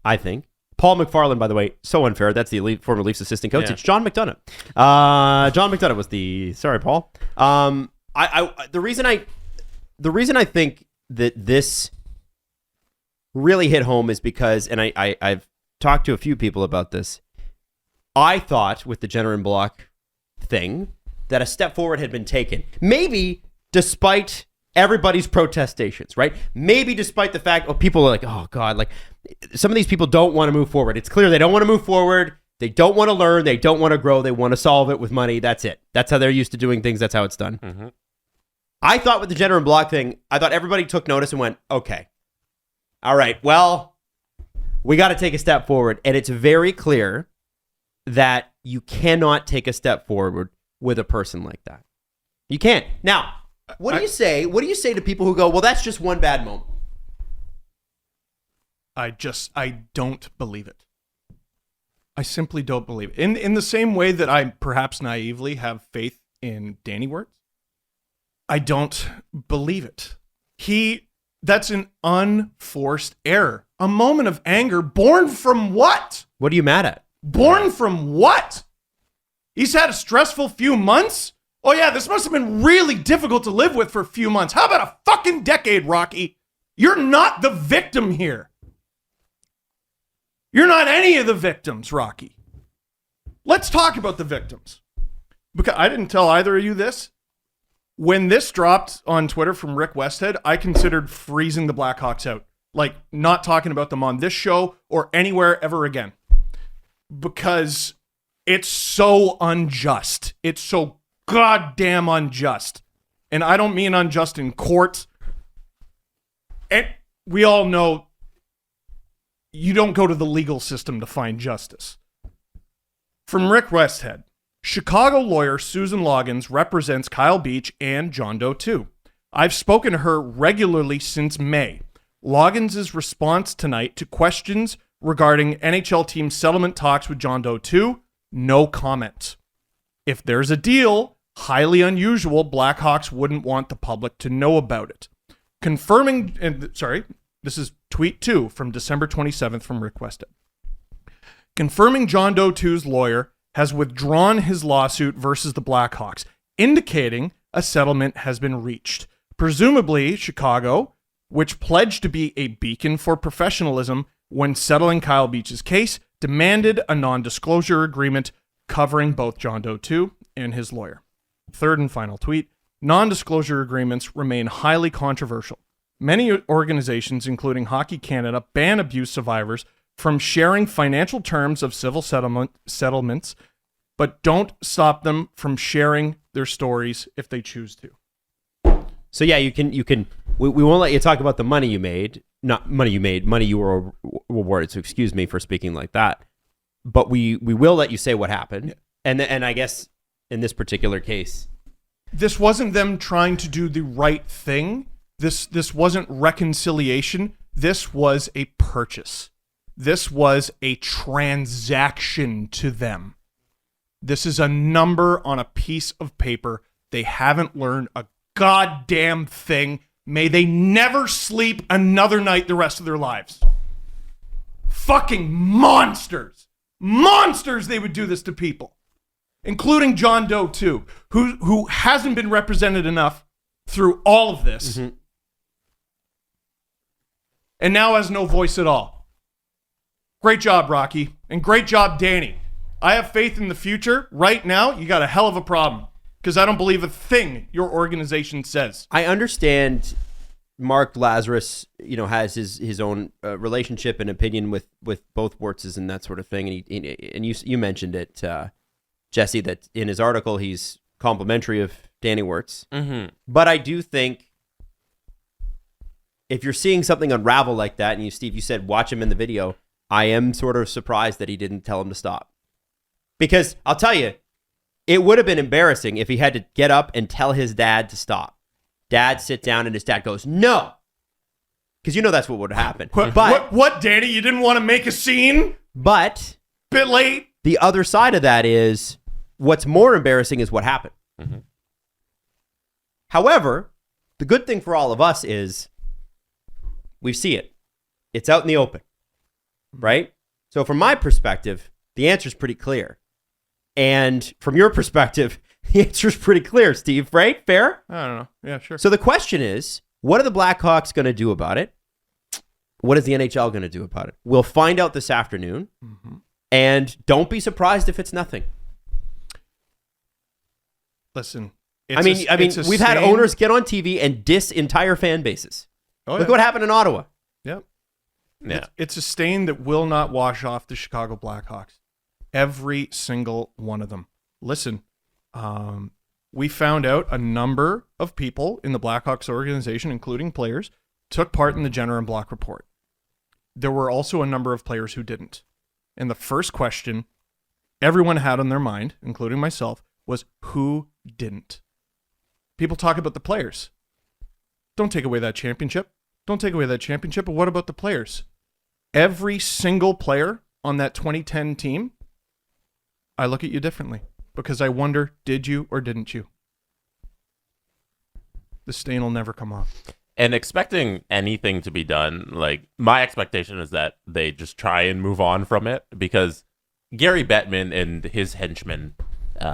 I think. Paul McFarland, by the way, so unfair. That's the former Leafs assistant coach. Yeah. It's John McDonough. John McDonough was sorry, Paul. The reason I think that this really hit home is because, and I've talked to a few people about this. I thought with the Jenner and Block thing that a step forward had been taken. Maybe despite everybody's protestations, right? Maybe despite the fact, people are like, oh God, like some of these people don't want to move forward. It's clear they don't want to move forward. They don't want to learn. They don't want to grow. They want to solve it with money. That's it. That's how they're used to doing things. That's how it's done. Mm-hmm. I thought with the Jenner and Block thing, I thought everybody took notice and went, okay, all right, well, we got to take a step forward. And it's very clear that you cannot take a step forward with a person like that. You can't. Now, what do you say? What do you say to people who go, well, that's just one bad moment? I don't believe it. I simply don't believe it. In the same way that I perhaps naively have faith in Danny Wirtz, I don't believe it. That's an unforced error. A moment of anger born from what? What are you mad at? Born from what? He's had a stressful few months? Oh yeah, this must have been really difficult to live with for a few months. How about a fucking decade, Rocky? You're not the victim here. You're not any of the victims, Rocky. Let's talk about the victims. Because I didn't tell either of you this. When this dropped on Twitter from Rick Westhead, I considered freezing the Blackhawks out. Like, not talking about them on this show or anywhere ever again. Because it's so unjust. It's so goddamn unjust. And I don't mean unjust in court. And we all know you don't go to the legal system to find justice. From Rick Westhead, Chicago lawyer Susan Loggins represents Kyle Beach and John Doe too. I've spoken to her regularly since May. Loggins' response tonight to questions regarding NHL team settlement talks with John Doe 2, no comment. If there's a deal, highly unusual, Blackhawks wouldn't want the public to know about it. This is tweet 2 from December 27th from Rick Westhead. Confirming John Doe 2's lawyer has withdrawn his lawsuit versus the Blackhawks, indicating a settlement has been reached. Presumably, Chicago, which pledged to be a beacon for professionalism when settling Kyle Beach's case, demanded a non-disclosure agreement covering both John Doe 2 and his lawyer. Third and final tweet, non-disclosure agreements remain highly controversial. Many organizations, including Hockey Canada, ban abuse survivors from sharing financial terms of civil settlements, but don't stop them from sharing their stories if they choose to. So yeah, you can. We won't let you talk about the money you made, money you were awarded. So excuse me for speaking like that, but we will let you say what happened. Yeah. And I guess in this particular case, this wasn't them trying to do the right thing. This wasn't reconciliation. This was a purchase. This was a transaction to them. This is a number on a piece of paper. They haven't learned a goddamn thing. May they never sleep another night the rest of their lives. Fucking monsters. Monsters they would do this to people. Including John Doe too, who hasn't been represented enough through all of this. Mm-hmm. And now has no voice at all. Great job, Rocky. And great job, Danny. I have faith in the future. Right now, you got a hell of a problem. Because I don't believe a thing your organization says. I understand Mark Lazerus, has his own relationship and opinion with both Wirtzes and that sort of thing. And you mentioned it, Jesse, that in his article, he's complimentary of Danny Wirtz. Mm-hmm. But I do think if you're seeing something unravel like that, and Steve, you said watch him in the video, I am sort of surprised that he didn't tell him to stop. Because I'll tell you, it would have been embarrassing if he had to get up and tell his dad to stop. Dad sit down and his dad goes, no. Because that's what would happen. What, Danny? You didn't want to make a scene? But bit late. The other side of that is what's more embarrassing is what happened. Mm-hmm. However, the good thing for all of us is we see it. It's out in the open, right? So from my perspective, the answer is pretty clear. And from your perspective, the answer is pretty clear, Steve, right? Fair? I don't know. Yeah, sure. So the question is, what are the Blackhawks going to do about it? What is the NHL going to do about it? We'll find out this afternoon. Mm-hmm. And don't be surprised if it's nothing. Listen, we've had owners get on TV and diss entire fan bases. Oh, Look what happened in Ottawa. Yep. Yeah. It's a stain that will not wash off the Chicago Blackhawks. Every single one of them. Listen, we found out a number of people in the Blackhawks organization, including players, took part in the Jenner and Block report. There were also a number of players who didn't. And the first question everyone had on their mind, including myself, was who didn't? People talk about the players. Don't take away that championship. Don't take away that championship. But what about the players? Every single player on that 2010 team, I look at you differently because I wonder, did you or didn't you? The stain will never come off. And expecting anything to be done, like, my expectation is that they just try and move on from it, because Gary Bettman and his henchman,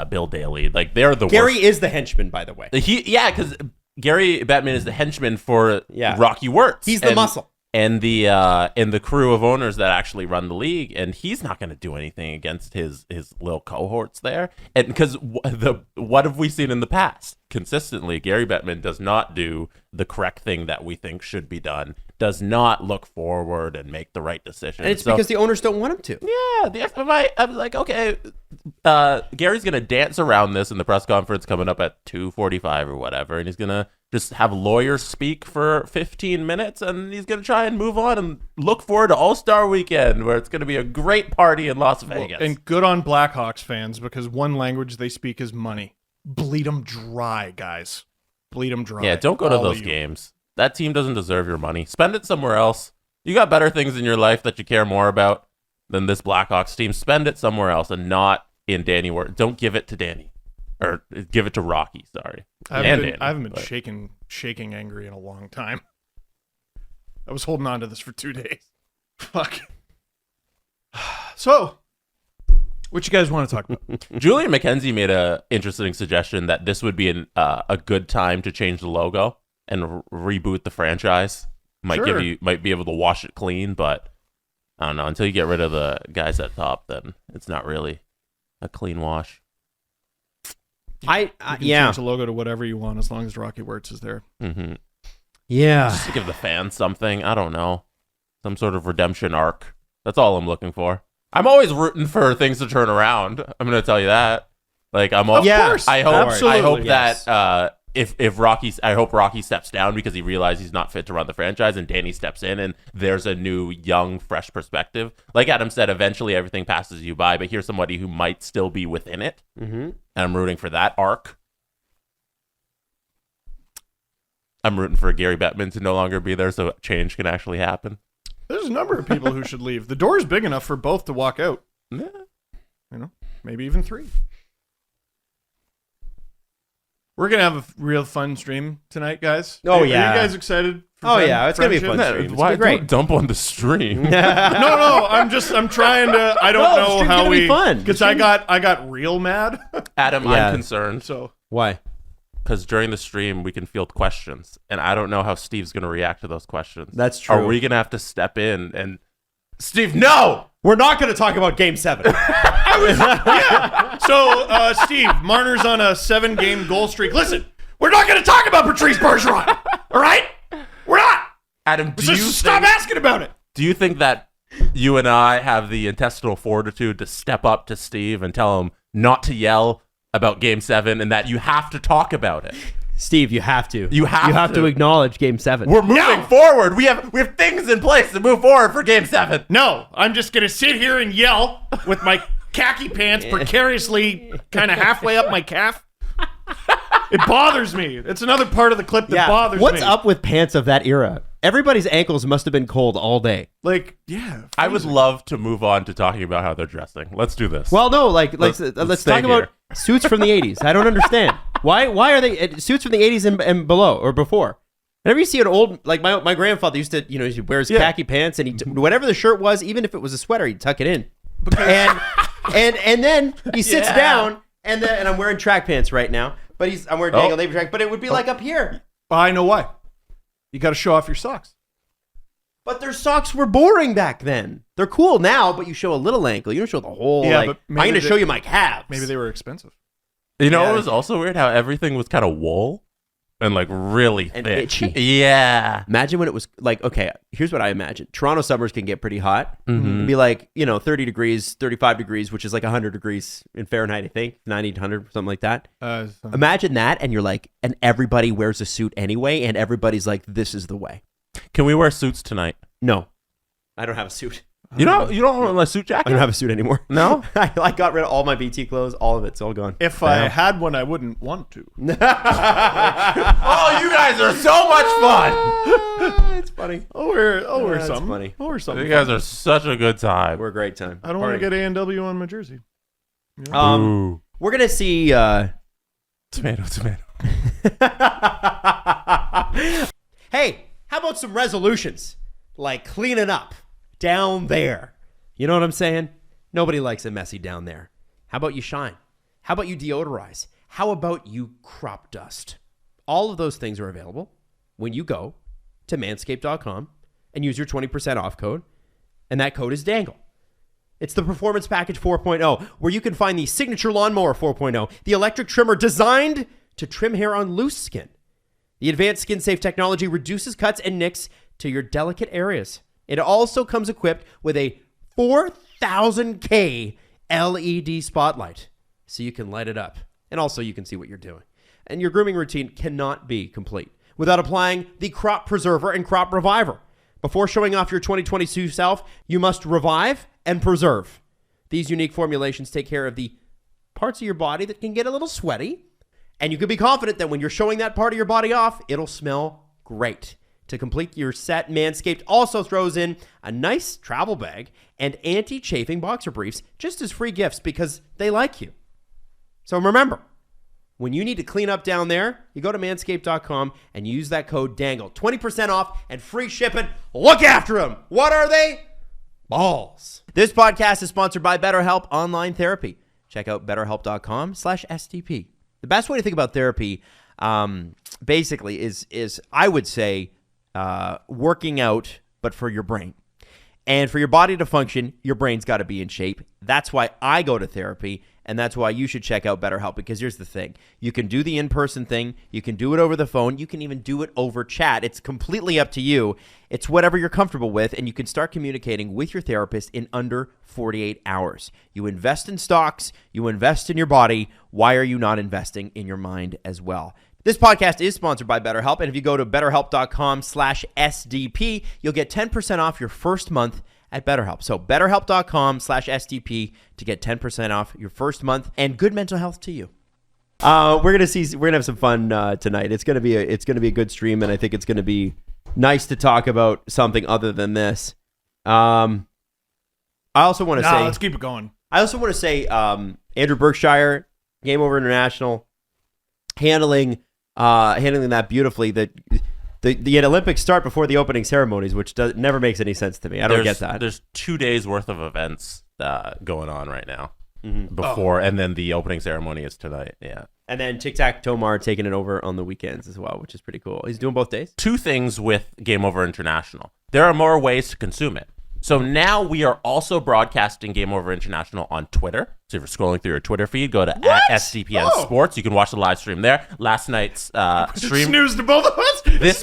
Bill Daly, like, they're the Gary worst. is the henchman, by the way. Because Gary Bettman is the henchman for Rocky Wirtz. He's the muscle. And the crew of owners that actually run the league, and he's not going to do anything against his little cohorts there. And because what have we seen in the past? Consistently, Gary Bettman does not do the correct thing that we think should be done, does not look forward and make the right decision. And it's because the owners don't want him to. Yeah, I was like, okay, Gary's going to dance around this in the press conference coming up at 2:45 or whatever, and he's going to just have lawyers speak for 15 minutes, and he's going to try and move on and look forward to All-Star Weekend, where it's going to be a great party in Las Vegas. And good on Blackhawks fans, because one language they speak is money. Bleed them dry, guys. Bleed them dry. Yeah, don't go to those games. That team doesn't deserve your money. Spend it somewhere else. You got better things in your life that you care more about than this Blackhawks team. Spend it somewhere else and not in Danny Wirtz. Don't give it to Danny. Or give it to Rocky, sorry. I haven't been shaking angry in a long time. I was holding on to this for 2 days. Fuck. So, what you guys want to talk about? Julian McKenzie made a interesting suggestion that this would be a good time to change the logo and reboot the franchise. Might be able to wash it clean, but I don't know. Until you get rid of the guys at top, then it's not really a clean wash. You can change the logo to whatever you want as long as Rocky Wirtz is there. Mm-hmm. Yeah. Just to give the fans something. I don't know. Some sort of redemption arc. That's all I'm looking for. I'm always rooting for things to turn around. I'm going to tell you that. Like, I'm all, of course. I hope yes. that if Rocky, I hope Rocky steps down because he realizes he's not fit to run the franchise, and Danny steps in and there's a new, young, fresh perspective. Like Adam said, eventually everything passes you by, but here's somebody who might still be within it. Mm-hmm. And I'm rooting for that arc. I'm rooting for Gary Bettman to no longer be there so change can actually happen. There's a number of people who should leave. The door is big enough for both to walk out. Yeah. Maybe even 3. We're going to have a real fun stream tonight, guys. Oh, Are yeah. you guys excited? It's going to be a fun stream. Why great. don't dump on the stream? No, I'm trying to, I don't know how we, because I got real mad. Adam, I'm concerned. So why? Because during the stream, we can field questions, and I don't know how Steve's going to react to those questions. That's true. Are we going to have to step in and... Steve, no! We're not going to talk about Game 7. So, Steve, Marner's on a 7-game goal streak. Listen, we're not going to talk about Patrice Bergeron, all right? We're not! Adam, stop asking about it! Do you think that you and I have the intestinal fortitude to step up to Steve and tell him not to yell about Game 7 and that you have to talk about it? Steve, you have to. You have to acknowledge Game 7. We're moving forward. We have things in place to move forward for Game 7. No, I'm just going to sit here and yell with my khaki pants precariously kind of halfway up my calf. It bothers me. It's another part of the clip that bothers me. What's up with pants of that era? Everybody's ankles must have been cold all day. Like, yeah. I would love to move on to talking about how they're dressing. Let's do this. Well, no, let's talk about suits from the 80s. I don't understand. Why are they suits from the 80s and below or before? Whenever you see an old, like my grandfather used to, he wears khaki pants and whatever the shirt was, even if it was a sweater, he'd tuck it in. And then he sits down and I'm wearing track pants right now, but I'm wearing Dangle Navy track, but it would be like up here. I know why. You got to show off your socks. But their socks were boring back then. They're cool now, but you show a little ankle. You don't show the whole. But I'm going to show you my calves. Maybe they were expensive. It was also weird how everything was kind of wool. and like really and thick. itchy. Yeah. Imagine when it was like, okay, here's what I imagine. Toronto summers can get pretty hot. Mm-hmm. It'd be like, 30 degrees, 35 degrees, which is like 100 degrees in Fahrenheit, I think, 90 to 100, something like that. Imagine that, and you're like, and everybody wears a suit anyway, and everybody's like, this is the way. Can we wear suits tonight? No, I don't have a suit. You don't want a suit jacket? I don't have a suit anymore. No? I got rid of all my BT clothes. All of it's all gone. If I had one, I wouldn't want to. Oh, you guys are so much fun. It's funny. We're That's something. funny. We're something. You guys are such a good time. We're a great time. I don't want to get A&W on my jersey. Ooh. We're gonna see. Tomato. Hey, how about some resolutions? Like cleaning up down there. You know what I'm saying? Nobody likes it messy down there. How about you shine? How about you deodorize? How about you crop dust? All of those things are available when you go to manscaped.com and use your 20% off code. And that code is DANGLE. It's the Performance Package 4.0, where you can find the Signature Lawnmower 4.0, the electric trimmer designed to trim hair on loose skin. The advanced skin-safe technology reduces cuts and nicks to your delicate areas. It also comes equipped with a 4,000K LED spotlight, so you can light it up. And also you can see what you're doing. And your grooming routine cannot be complete without applying the Crop Preserver and Crop Reviver. Before showing off your 2022 self, you must revive and preserve. These unique formulations take care of the parts of your body that can get a little sweaty. And you can be confident that when you're showing that part of your body off, it'll smell great. To complete your set, Manscaped also throws in a nice travel bag and anti-chafing boxer briefs just as free gifts because they like you. So remember, when you need to clean up down there, you go to manscaped.com and use that code DANGLE. 20% off and free shipping. Look after them. What are they? Balls. This podcast is sponsored by BetterHelp Online Therapy. Check out betterhelp.com/STP. The best way to think about therapy basically is I would say, working out, but for your brain. And for your body to function, your brain's got to be in shape. That's why I go to therapy, and that's why you should check out BetterHelp, because here's the thing. You can do the in-person thing. You can do it over the phone. You can even do it over chat. It's completely up to you. It's whatever you're comfortable with, and you can start communicating with your therapist in under 48 hours. You invest in stocks. You invest in your body. Why are you not investing in your mind as well? This podcast is sponsored by BetterHelp, and if you go to betterhelp.com/SDP, you'll get 10% off your first month at BetterHelp. So betterhelp.com/SDP to get 10% off your first month and good mental health to you. We're gonna have some fun tonight. It's gonna be a good stream, and I think it's gonna be nice to talk about something other than this. I also want to say, let's keep it going. I also want to say, Andrew Berkshire, Game Over International, handling that beautifully. The Olympics start before the opening ceremonies, which never makes any sense to me. I don't get that. There's 2 days worth of events going on right now before, and then the opening ceremony is tonight. Yeah. And then Tic Tac Tomar taking it over on the weekends as well, which is pretty cool. He's doing both days. 2 things with Game Over International. There are more ways to consume it. So now we are also broadcasting Game Over International on Twitter. So if you're scrolling through your Twitter feed, go to @SDPN Sports. You can watch the live stream there. Last night's stream. Snooze to both of us. This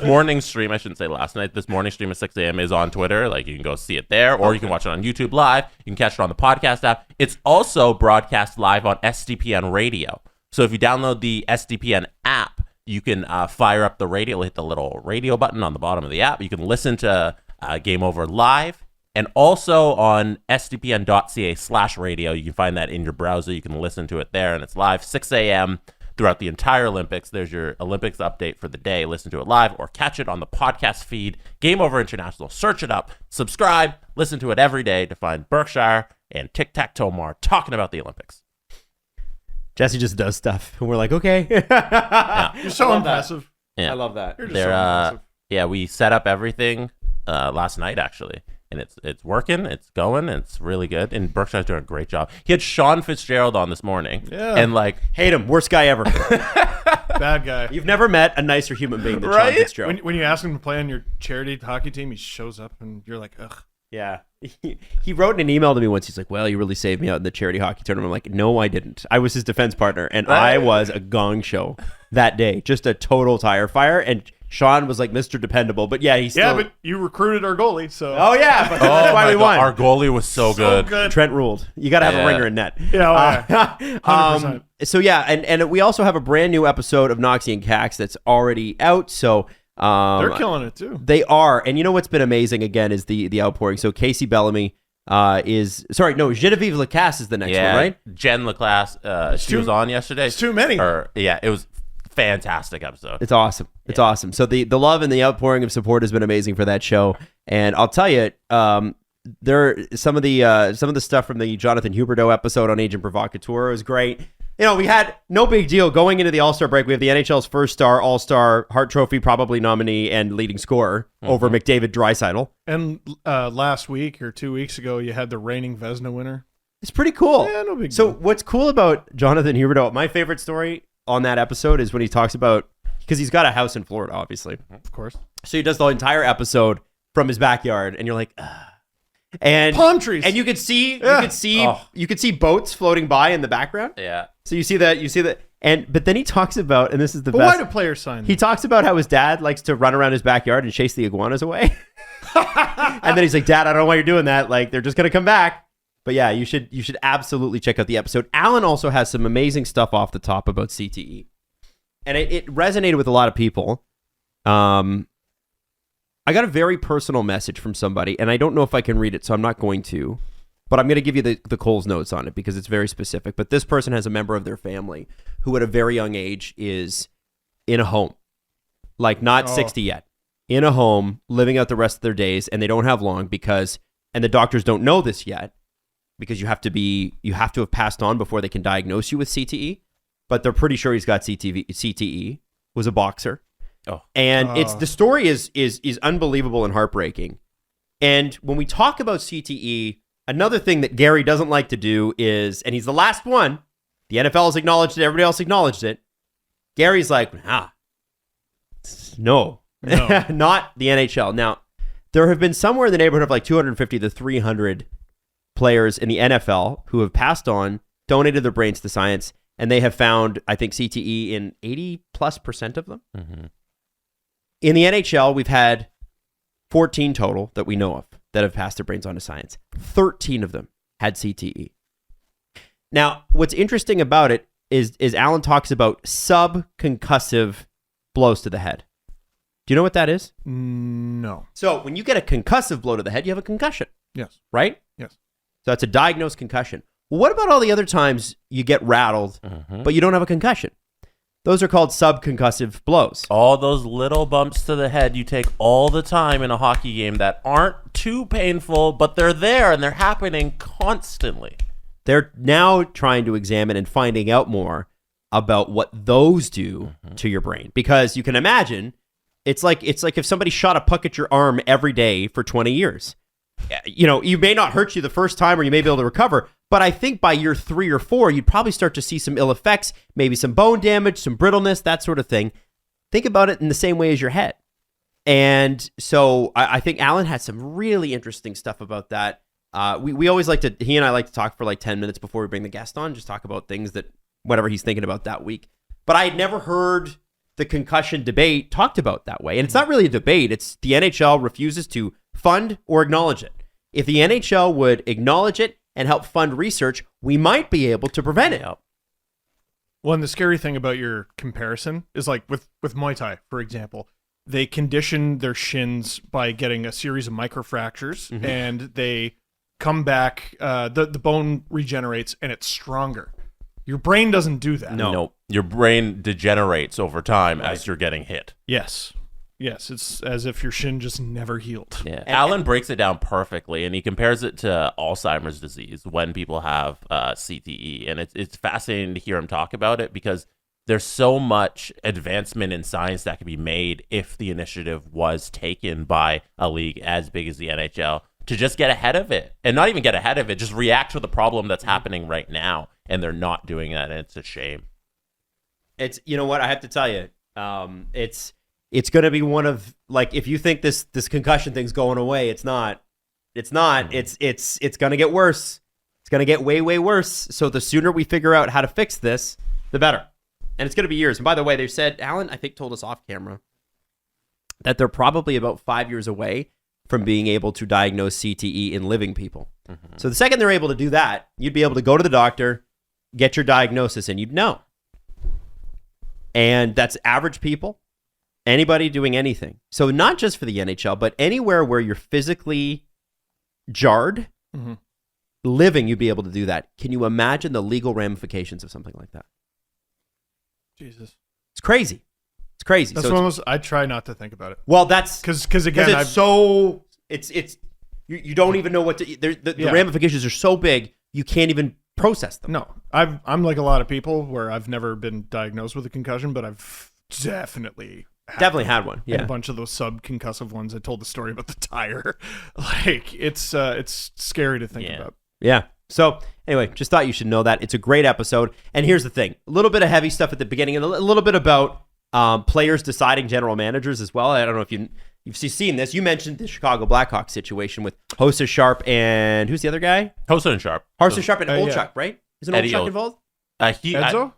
morning's stream, I shouldn't say last night. This morning's stream at 6 a.m. is on Twitter. Like, you can go see it there, or you can watch it on YouTube Live. You can catch it on the podcast app. It's also broadcast live on SDPN Radio. So if you download the SDPN app, you can fire up the radio, hit the little radio button on the bottom of the app. You can listen to Game Over live, and also on sdpn.ca/radio. You can find that in your browser. You can listen to it there, and it's live 6 a.m. throughout the entire Olympics. There's your Olympics update for the day. Listen to it live or catch it on the podcast feed. Game Over International. Search it up, subscribe, listen to it every day to find Berkshire and Tic Tac Tomar talking about the Olympics. Jesse just does stuff, and we're like, okay. Yeah. You're so impressive. Yeah. I love that. You're just so impressive. Yeah, we set up everything last night, actually, and it's working, it's going, it's really good, and Berkshire's doing a great job. He had Sean Fitzgerald on this morning, and hate him, worst guy ever. Bad guy. You've never met a nicer human being than Sean Fitzgerald. When you ask him to play on your charity hockey team, he shows up, and you're like, ugh. Yeah. He wrote in an email to me once. He's like, well, you really saved me out in the charity hockey tournament. I'm like, no, I didn't. I was his defense partner, and I was a gong show that day. Just a total tire fire. And Sean was like Mr. Dependable. But yeah, he's still... Yeah, but you recruited our goalie, so... Oh, yeah. But that's why we won. Our goalie was so good. Trent ruled. You got to have a ringer in net. Yeah, 100%. So yeah, and we also have a brand new episode of Noxie and Cax that's already out. So... they're killing it too. They are. And you know what's been amazing again is the outpouring. So Casey Bellamy Genevieve Lacasse is the next one, right? Jen Lacasse, she was on yesterday. It's too many. It was fantastic episode. It's awesome. It's awesome. So the love and the outpouring of support has been amazing for that show. And I'll tell you, there some of the stuff from the Jonathan Huberdeau episode on Agent Provocateur was great. You know, we had no big deal going into the All-Star break. We have the NHL's first star All-Star Hart Trophy probably nominee and leading scorer over McDavid Draisaitl. And last week or 2 weeks ago, you had the reigning Vezina winner. It's pretty cool. Yeah, no big deal. So what's cool about Jonathan Huberdeau, my favorite story on that episode is when he talks about, because he's got a house in Florida, obviously. Of course. So he does the entire episode from his backyard, and you're like, ugh. And palm trees, and you could see boats floating by in the background. Yeah. So you see that, but then he talks about, and this is the best. Why do players sign? He talks about how his dad likes to run around his backyard and chase the iguanas away. And then he's like, Dad, I don't know why you're doing that. Like, they're just gonna come back. But yeah, you should absolutely check out the episode. Alan also has some amazing stuff off the top about CTE, and it resonated with a lot of people. I got a very personal message from somebody, and I don't know if I can read it, so I'm not going to. But I'm going to give you the Coles notes on it because it's very specific. But this person has a member of their family who at a very young age is in a home. Like not 60 yet. In a home, living out the rest of their days, and they don't have long because, and the doctors don't know this yet, because you have to have passed on before they can diagnose you with CTE. But they're pretty sure he's got CTE, was a boxer. And it's the story is unbelievable and heartbreaking. And when we talk about CTE, another thing that Gary doesn't like to do is, and he's the last one, the NFL has acknowledged it, everybody else acknowledged it. Gary's like, no, not the NHL. Now, there have been somewhere in the neighborhood of like 250 to 300 players in the NFL who have passed on, donated their brains to science, and they have found, I think, CTE in 80+% of them. Mm-hmm. In the NHL, we've had 14 total that we know of that have passed their brains on to science. 13 of them had CTE. Now, what's interesting about it is Alan talks about subconcussive blows to the head. Do you know what that is? No. So when you get a concussive blow to the head, you have a concussion. Yes. Right? Yes. So that's a diagnosed concussion. Well, what about all the other times you get rattled, but you don't have a concussion? Those are called subconcussive blows. All those little bumps to the head you take all the time in a hockey game that aren't too painful, but they're there and they're happening constantly. They're now trying to examine and finding out more about what those do to your brain. Because you can imagine, it's like if somebody shot a puck at your arm every day for 20 years. You know, you may not hurt you the first time or you may be able to recover, but I think by year 3 or 4, you'd probably start to see some ill effects, maybe some bone damage, some brittleness, that sort of thing. Think about it in the same way as your head. And so I think Alan had some really interesting stuff about that. We always he and I like to talk for like 10 minutes before we bring the guest on, just talk about things that, whatever he's thinking about that week. But I had never heard the concussion debate talked about that way. And it's not really a debate. It's the NHL refuses to fund or acknowledge it. If the NHL would acknowledge it and help fund research, we might be able to prevent it. Well, and the scary thing about your comparison is like with Muay Thai, for example, they condition their shins by getting a series of microfractures and they come back, the bone regenerates and it's stronger. Your brain doesn't do that. No. Your brain degenerates over time as you're getting hit. Yes. Yes, it's as if your shin just never healed. Yeah. Alan breaks it down perfectly, and he compares it to Alzheimer's disease when people have CTE. And it's fascinating to hear him talk about it because there's so much advancement in science that can be made if the initiative was taken by a league as big as the NHL to just get ahead of it. And not even get ahead of it, just react to the problem that's happening right now. And they're not doing that, and it's a shame. It's, you know what, I have to tell you, it's going to be one of, like, if you think this concussion thing's going away, it's not. It's not. It's going to get worse. It's going to get way, way worse. So the sooner we figure out how to fix this, the better. And it's going to be years. And by the way, they said, Alan, I think, told us off camera that they're probably about 5 years away from being able to diagnose CTE in living people. Mm-hmm. So the second they're able to do that, you'd be able to go to the doctor, get your diagnosis, and you'd know. And that's average people, anybody doing anything. So not just for the NHL, but anywhere where you're physically jarred, living, you'd be able to do that. Can you imagine the legal ramifications of something like that? Jesus. It's crazy. It's crazy. That's almost, I try not to think about it. Well, that's because again, it's you don't even know what to. The ramifications are so big you can't even process them. No, I'm like a lot of people where I've never been diagnosed with a concussion, but I've definitely had one. Yeah, and a bunch of those subconcussive ones. I told the story about the tire. Like it's scary to think about. Yeah. So anyway, just thought you should know that. It's a great episode. And here's the thing: a little bit of heavy stuff at the beginning, and a little bit about players deciding general managers as well. I don't know if you've seen this. You mentioned the Chicago Blackhawks situation with Hossa Sharp and who's the other guy? Hossa and Sharp. Hossa Sharp and Olchuk, right? Is an Olchuk involved?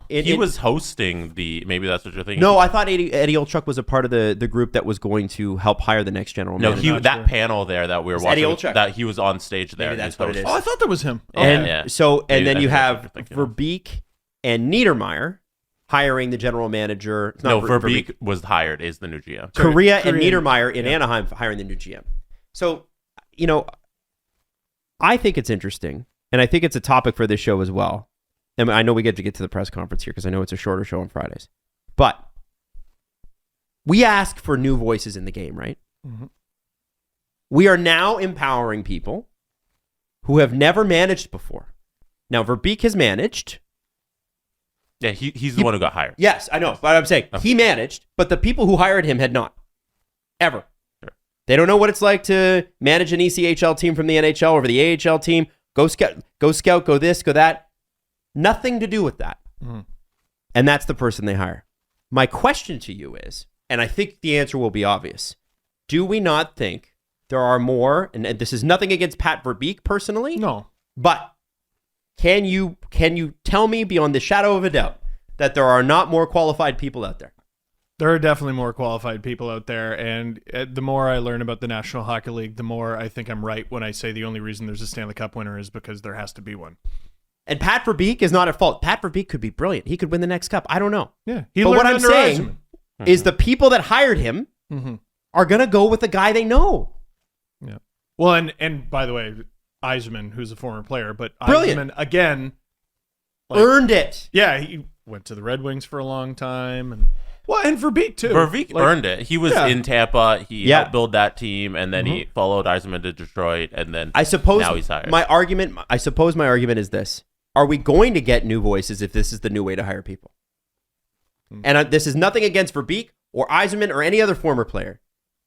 He was hosting maybe that's what you're thinking. No, I thought Eddie Olchuk was a part of the group that was going to help hire the next general manager. No, that panel there that we were watching, that he was on stage there. Maybe that's what it is. Oh, I thought that was him. And then you have Verbeek and Niedermeyer hiring the general manager. Verbeek was hired is the new GM. Korea and Niedermeyer in Anaheim hiring the new GM. So, I think it's interesting, and I think it's a topic for this show as well. And I know we get to the press conference here because I know it's a shorter show on Fridays. But we ask for new voices in the game, right? Mm-hmm. We are now empowering people who have never managed before. Now, Verbeek has managed. Yeah, he's the one who got hired. Yes, I know. But I'm saying he managed, but the people who hired him had not. Ever. Sure. They don't know what it's like to manage an ECHL team from the NHL over the AHL team. Go scout, go this, go that. Nothing to do with that. Mm-hmm. And that's the person they hire. My question to you is, and I think the answer will be obvious, do we not think there are more, and this is nothing against Pat Verbeek personally? No. But can you tell me beyond the shadow of a doubt that there are not more qualified people out there? There are definitely more qualified people out there, and the more I learn about the National Hockey League, the more I think I'm right when I say the only reason there's a Stanley Cup winner is because there has to be one. And Pat Verbeek is not at fault. Pat Verbeek could be brilliant. He could win the next cup. I don't know. Yeah. But what I'm saying is the people that hired him are going to go with the guy they know. Yeah. Well, and by the way, Yzerman, who's a former player, but brilliant. Yzerman, again, earned it. Yeah, he went to the Red Wings for a long time. And Verbeek, too. Verbeek earned it. He was in Tampa. He helped build that team, and then he followed Yzerman to Detroit, and then now he's hired. My argument is this. Are we going to get new voices if this is the new way to hire people? And this is nothing against Verbeek or Yzerman or any other former player.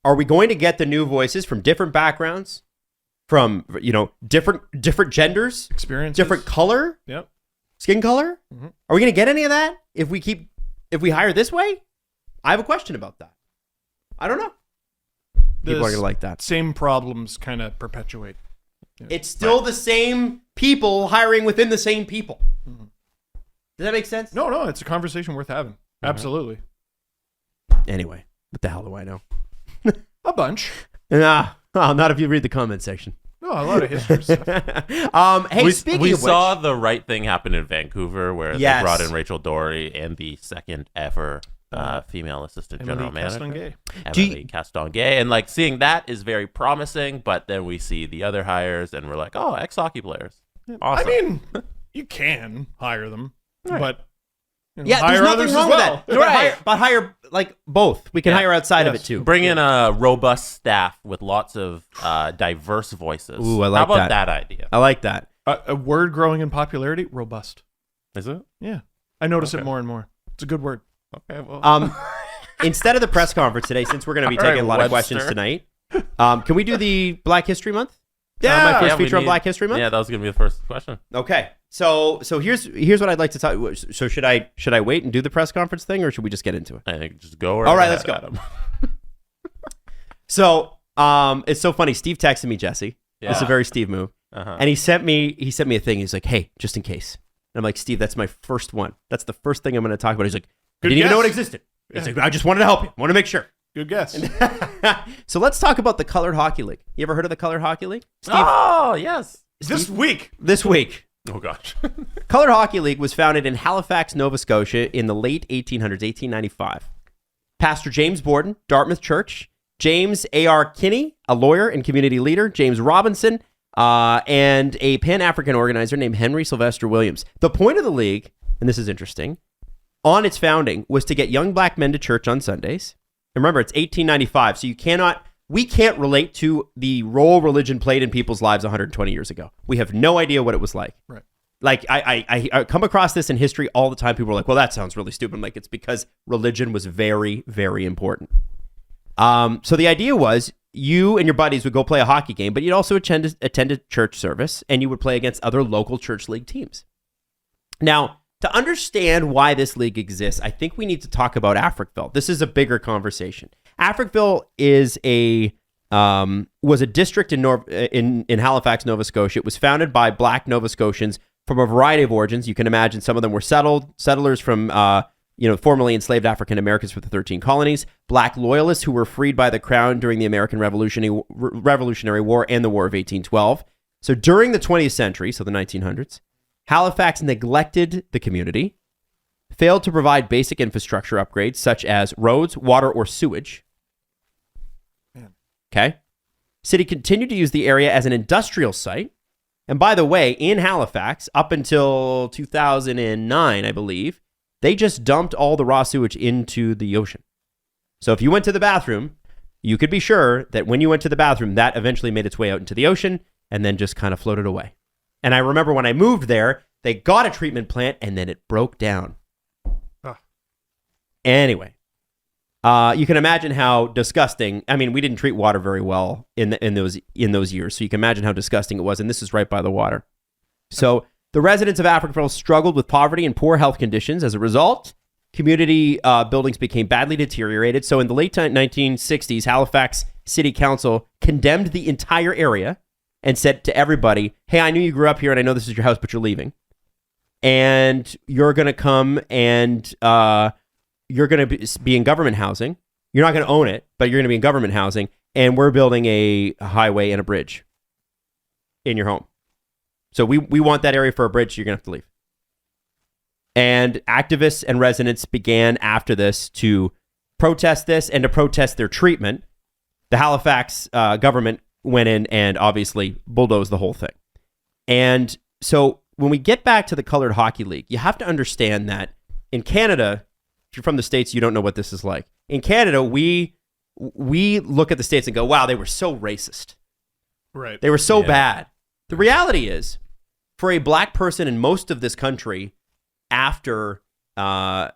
Are we going to get the new voices from different backgrounds, from different genders, experiences, different color, skin color? Mm-hmm. Are we going to get any of that if we hire this way? I have a question about that. I don't know. People are going to like that. Same problems kind of perpetuate. Yeah. It's still the same people hiring within the same people. Mm-hmm. Does that make sense? No, it's a conversation worth having. Mm-hmm. Absolutely. Anyway, what the hell do I know? A bunch. Not if you read the comment section. No, a lot of history stuff. Speaking of saw the right thing happen in Vancouver where they brought in Rachel Dory and the second ever female assistant general manager, Emily Castonguay, and seeing that is very promising. But then we see the other hires, and we're like, oh, ex-hockey players. Awesome. I mean, you can hire them, but there's nothing wrong with that. Right, but hire both. We can hire outside of it too. Bring in a robust staff with lots of diverse voices. Ooh, I like that. How about that idea? I like that. A word growing in popularity: robust. Is it? Yeah, I notice it more and more. It's a good word. Okay, well. Instead of the press conference today, since we're going to be taking a lot of questions tonight, can we do the Black History Month? Yeah, my first feature on Black History Month. Yeah, that was going to be the first question. Okay, so here's what I'd like to talk. So should I wait and do the press conference thing, or should we just get into it? I think just go. All right, let's go. So it's so funny. Steve texted me, Jesse, This is a very Steve move. And he sent me a thing. He's like, hey, just in case. And I'm like, Steve, that's my first one. That's the first thing I'm going to talk about. He's like, I didn't even know it existed. He's like, I just wanted to help you. I want to make sure. Good guess. So let's talk about the Colored Hockey League. You ever heard of the Colored Hockey League? Steve? Oh, yes. This week. Oh, gosh. Colored Hockey League was founded in Halifax, Nova Scotia in the late 1800s, 1895. Pastor James Borden, Dartmouth Church, James A.R. Kinney, a lawyer and community leader, James Robinson, and a Pan-African organizer named Henry Sylvester Williams. The point of the league, and this is interesting, on its founding was to get young black men to church on Sundays. And remember, it's 1895, so we can't relate to the role religion played in people's lives 120 years ago. We have no idea what it was like. Right. Like, I come across this in history all the time. People are like, well, that sounds really stupid. I'm like, it's because religion was very, very important. So the idea was you and your buddies would go play a hockey game, but you'd also attend a church service, and you would play against other local church league teams. Now, to understand why this league exists, I think we need to talk about Africville. This is a bigger conversation. Africville was a district in Halifax, Nova Scotia. It was founded by black Nova Scotians from a variety of origins. You can imagine some of them were settlers from formerly enslaved African Americans for the 13 colonies, black loyalists who were freed by the crown during the American Revolutionary War and the War of 1812. So during the 20th century, so the 1900s, Halifax neglected the community, failed to provide basic infrastructure upgrades such as roads, water, or sewage. Okay. City continued to use the area as an industrial site. And by the way, in Halifax, up until 2009, I believe, they just dumped all the raw sewage into the ocean. So if you went to the bathroom, you could be sure that when you went to the bathroom, that eventually made its way out into the ocean and then just kind of floated away. And I remember when I moved there, they got a treatment plant and then it broke down. Anyway, you can imagine how disgusting. I mean, we didn't treat water very well in those years, so you can imagine how disgusting it was. And this is right by the water. So the residents of Africville struggled with poverty and poor health conditions. As a result, community buildings became badly deteriorated. So in the late 1960s, Halifax City Council condemned the entire area and said to everybody, hey, I knew you grew up here and I know this is your house, but you're leaving. And you're going to come and you're going to be in government housing. You're not going to own it, but you're going to be in government housing. And we're building a highway and a bridge in your home. So we want that area for a bridge. You're going to have to leave. And activists and residents began after this to protest this and to protest their treatment. The Halifax government went in and obviously bulldozed the whole thing. And so when we get back to the Colored Hockey League, you have to understand that in Canada, if you're from the States, you don't know what this is like. In Canada, we look at the States and go, wow, they were so racist. Right. They were so bad. The reality is, for a black person in most of this country after the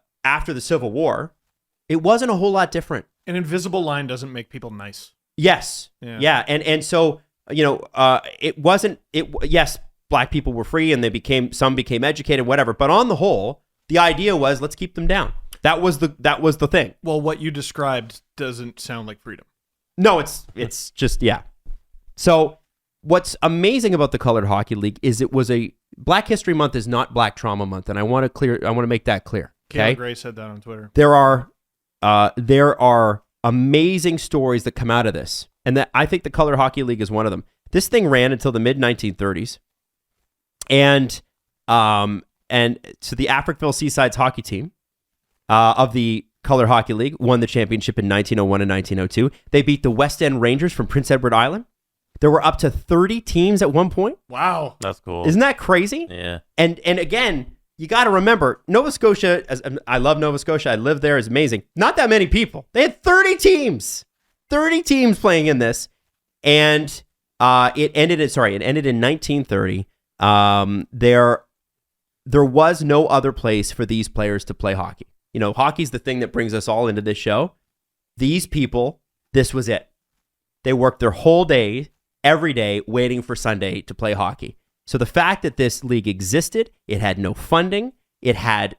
Civil War, it wasn't a whole lot different. An invisible line doesn't make people nice. Yes. Yeah. And so, yes, black people were free and some became educated, whatever. But on the whole, the idea was, let's keep them down. That was the thing. Well, what you described doesn't sound like freedom. No, it's just, yeah. So what's amazing about the Colored Hockey League is it was Black History Month is not Black Trauma Month, and I want to make that clear. Okay, Kayla Gray said that on Twitter. There are amazing stories that come out of this, and that I think the Colored Hockey League is one of them. This thing ran until the mid 1930s, and so the Africville Seasides hockey team of the Colored Hockey League won the championship in 1901 and 1902. They beat the West End Rangers from Prince Edward Island. There were up to 30 teams at one point. Wow. That's cool. Isn't that crazy? Yeah. And again, you got to remember, Nova Scotia, I love Nova Scotia. I lived there. It's amazing. Not that many people. They had 30 teams. 30 teams playing in this. And it ended in 1930. There was no other place for these players to play hockey. You know, hockey's the thing that brings us all into this show. These people, this was it. They worked their whole day, every day, waiting for Sunday to play hockey. So the fact that this league existed, it had no funding, it had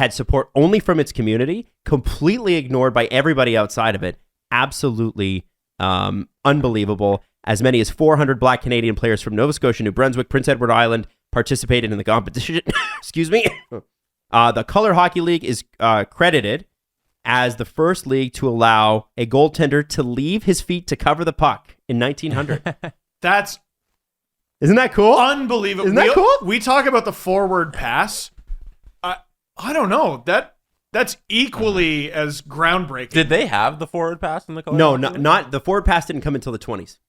support only from its community, completely ignored by everybody outside of it. Absolutely unbelievable. As many as 400 Black Canadian players from Nova Scotia, New Brunswick, Prince Edward Island participated in the competition. Excuse me. The Colored Hockey League is credited as the first league to allow a goaltender to leave his feet to cover the puck in 1900. Isn't that cool? Unbelievable. Isn't that cool? We talk about the forward pass. I don't know. That's equally as groundbreaking. Did they have the forward pass in the Colored No, Hockey League? not the forward pass didn't come until the 20s.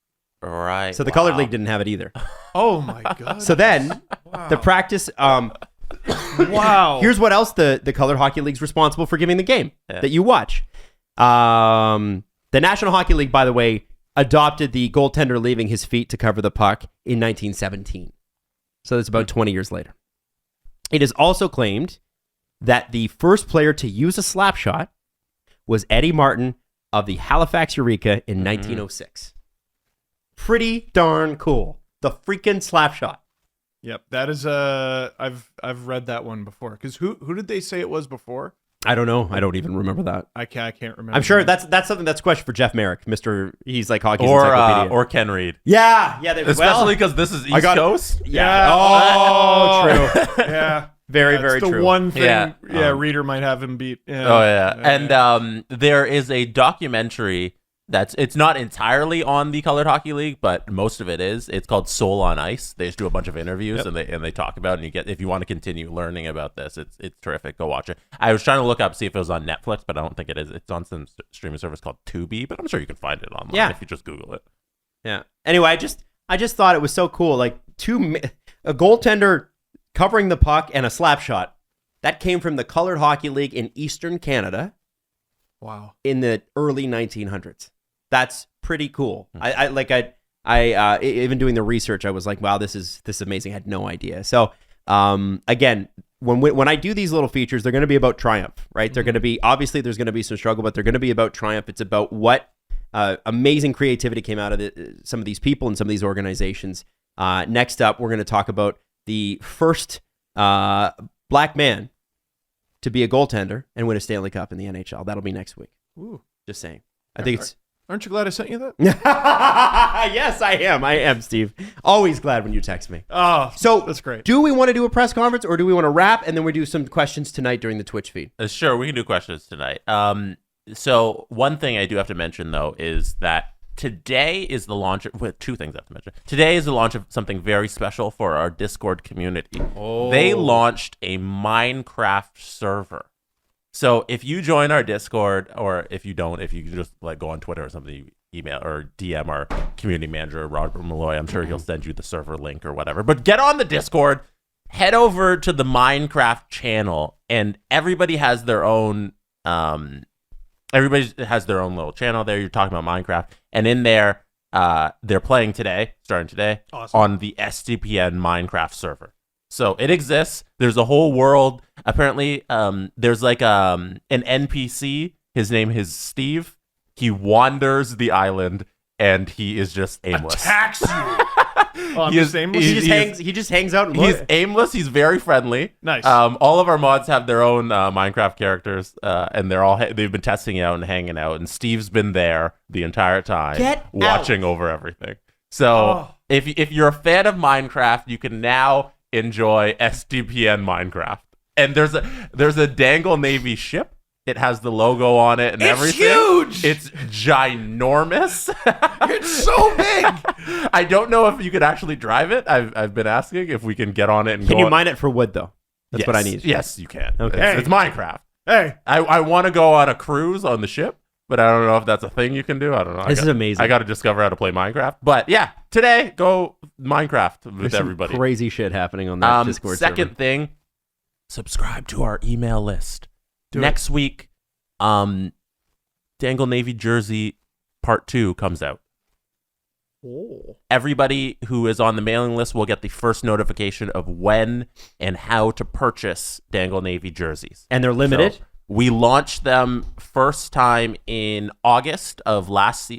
Right. So the Colored League didn't have it either. Oh my god. So then the practice wow. Here's what else the Colored Hockey League's responsible for giving the game that you watch. The National Hockey League, by the way, adopted the goaltender leaving his feet to cover the puck in 1917. So that's about 20 years later. It is also claimed that the first player to use a slap shot was Eddie Martin of the Halifax Eureka in 1906. Pretty darn cool. The freaking slap shot. Yep, that is I've read that one before. Because who did they say it was before? I don't know. I don't even remember that. I can't remember. I'm sure that's something that's a question for Jeff Merrick, he's like hockey's encyclopedia. Or Ken Reed. Yeah. Especially because this is East Coast. Yeah. Oh, true. Yeah. Very That's the true. one thing, Reader might have him beat. Yeah. Oh, yeah. And there is a documentary it's not entirely on the Colored Hockey League, but most of it is. It's called Soul on Ice. They just do a bunch of interviews and they talk about it. And if you want to continue learning about this, it's terrific. Go watch it. I was trying to look up, see if it was on Netflix, but I don't think it is. It's on some streaming service called Tubi, but I'm sure you can find it online if you just Google it. Yeah. Anyway, I just thought it was so cool. Like a goaltender covering the puck and a slap shot. That came from the Colored Hockey League in Eastern Canada. Wow. In the early 1900s. That's pretty cool. I even doing the research, I was like, wow, this is amazing. I had no idea. So, again, when I do these little features, they're going to be about triumph, right? They're going to be, obviously there's going to be some struggle, but they're going to be about triumph. It's about what amazing creativity came out of some of these people and some of these organizations. Next up, we're going to talk about the first black man to be a goaltender and win a Stanley Cup in the NHL. That'll be next week. Ooh. Just saying. I think it's... Aren't you glad I sent you that? Yes, I am, Steve. Always glad when you text me. Oh, so that's great. Do we want to do a press conference or do we want to wrap and then we do some questions tonight during the Twitch feed? Sure, we can do questions tonight. So one thing I do have to mention, though, is that today is the launch of two things I have to mention. Today is the launch of something very special for our Discord community. Oh. They launched a Minecraft server. So if you join our Discord, or if you don't, if you just go on Twitter or something, you email or DM our community manager, Robert Malloy, I'm sure he'll send you the server link or whatever. But get on the Discord, head over to the Minecraft channel, and everybody has their own little channel there. You're talking about Minecraft, and in there, they're playing starting today, awesome, on the SDPN Minecraft server. So it exists. There's a whole world. Apparently, there's an NPC. His name is Steve. He wanders the island, and he is just aimless. Attacks you. He just hangs out and looks. He's aimless. He's very friendly. Nice. All of our mods have their own Minecraft characters, and they've been testing out and hanging out. And Steve's been there the entire time, watching over everything. So if you're a fan of Minecraft, you can now enjoy SDPN Minecraft. And there's a Dangle Navy ship. It has the logo on it and everything. It's huge. It's ginormous. It's so big. I don't know if you could actually drive it. I've been asking if we can get on it and Can you mine it for wood though? That's what I need. Yes, you can. Okay. It's Minecraft. Hey, I want to go on a cruise on the ship, but I don't know if that's a thing you can do. I don't know. This is amazing. I got to discover how to play Minecraft. But yeah, today go Minecraft with everybody. Crazy shit happening on that Discord server. Second thing, subscribe to our email list. Next week, Dangle Navy Jersey Part 2 comes out. Oh. Everybody who is on the mailing list will get the first notification of when and how to purchase Dangle Navy jerseys. And they're limited? So we launched them first time in August of last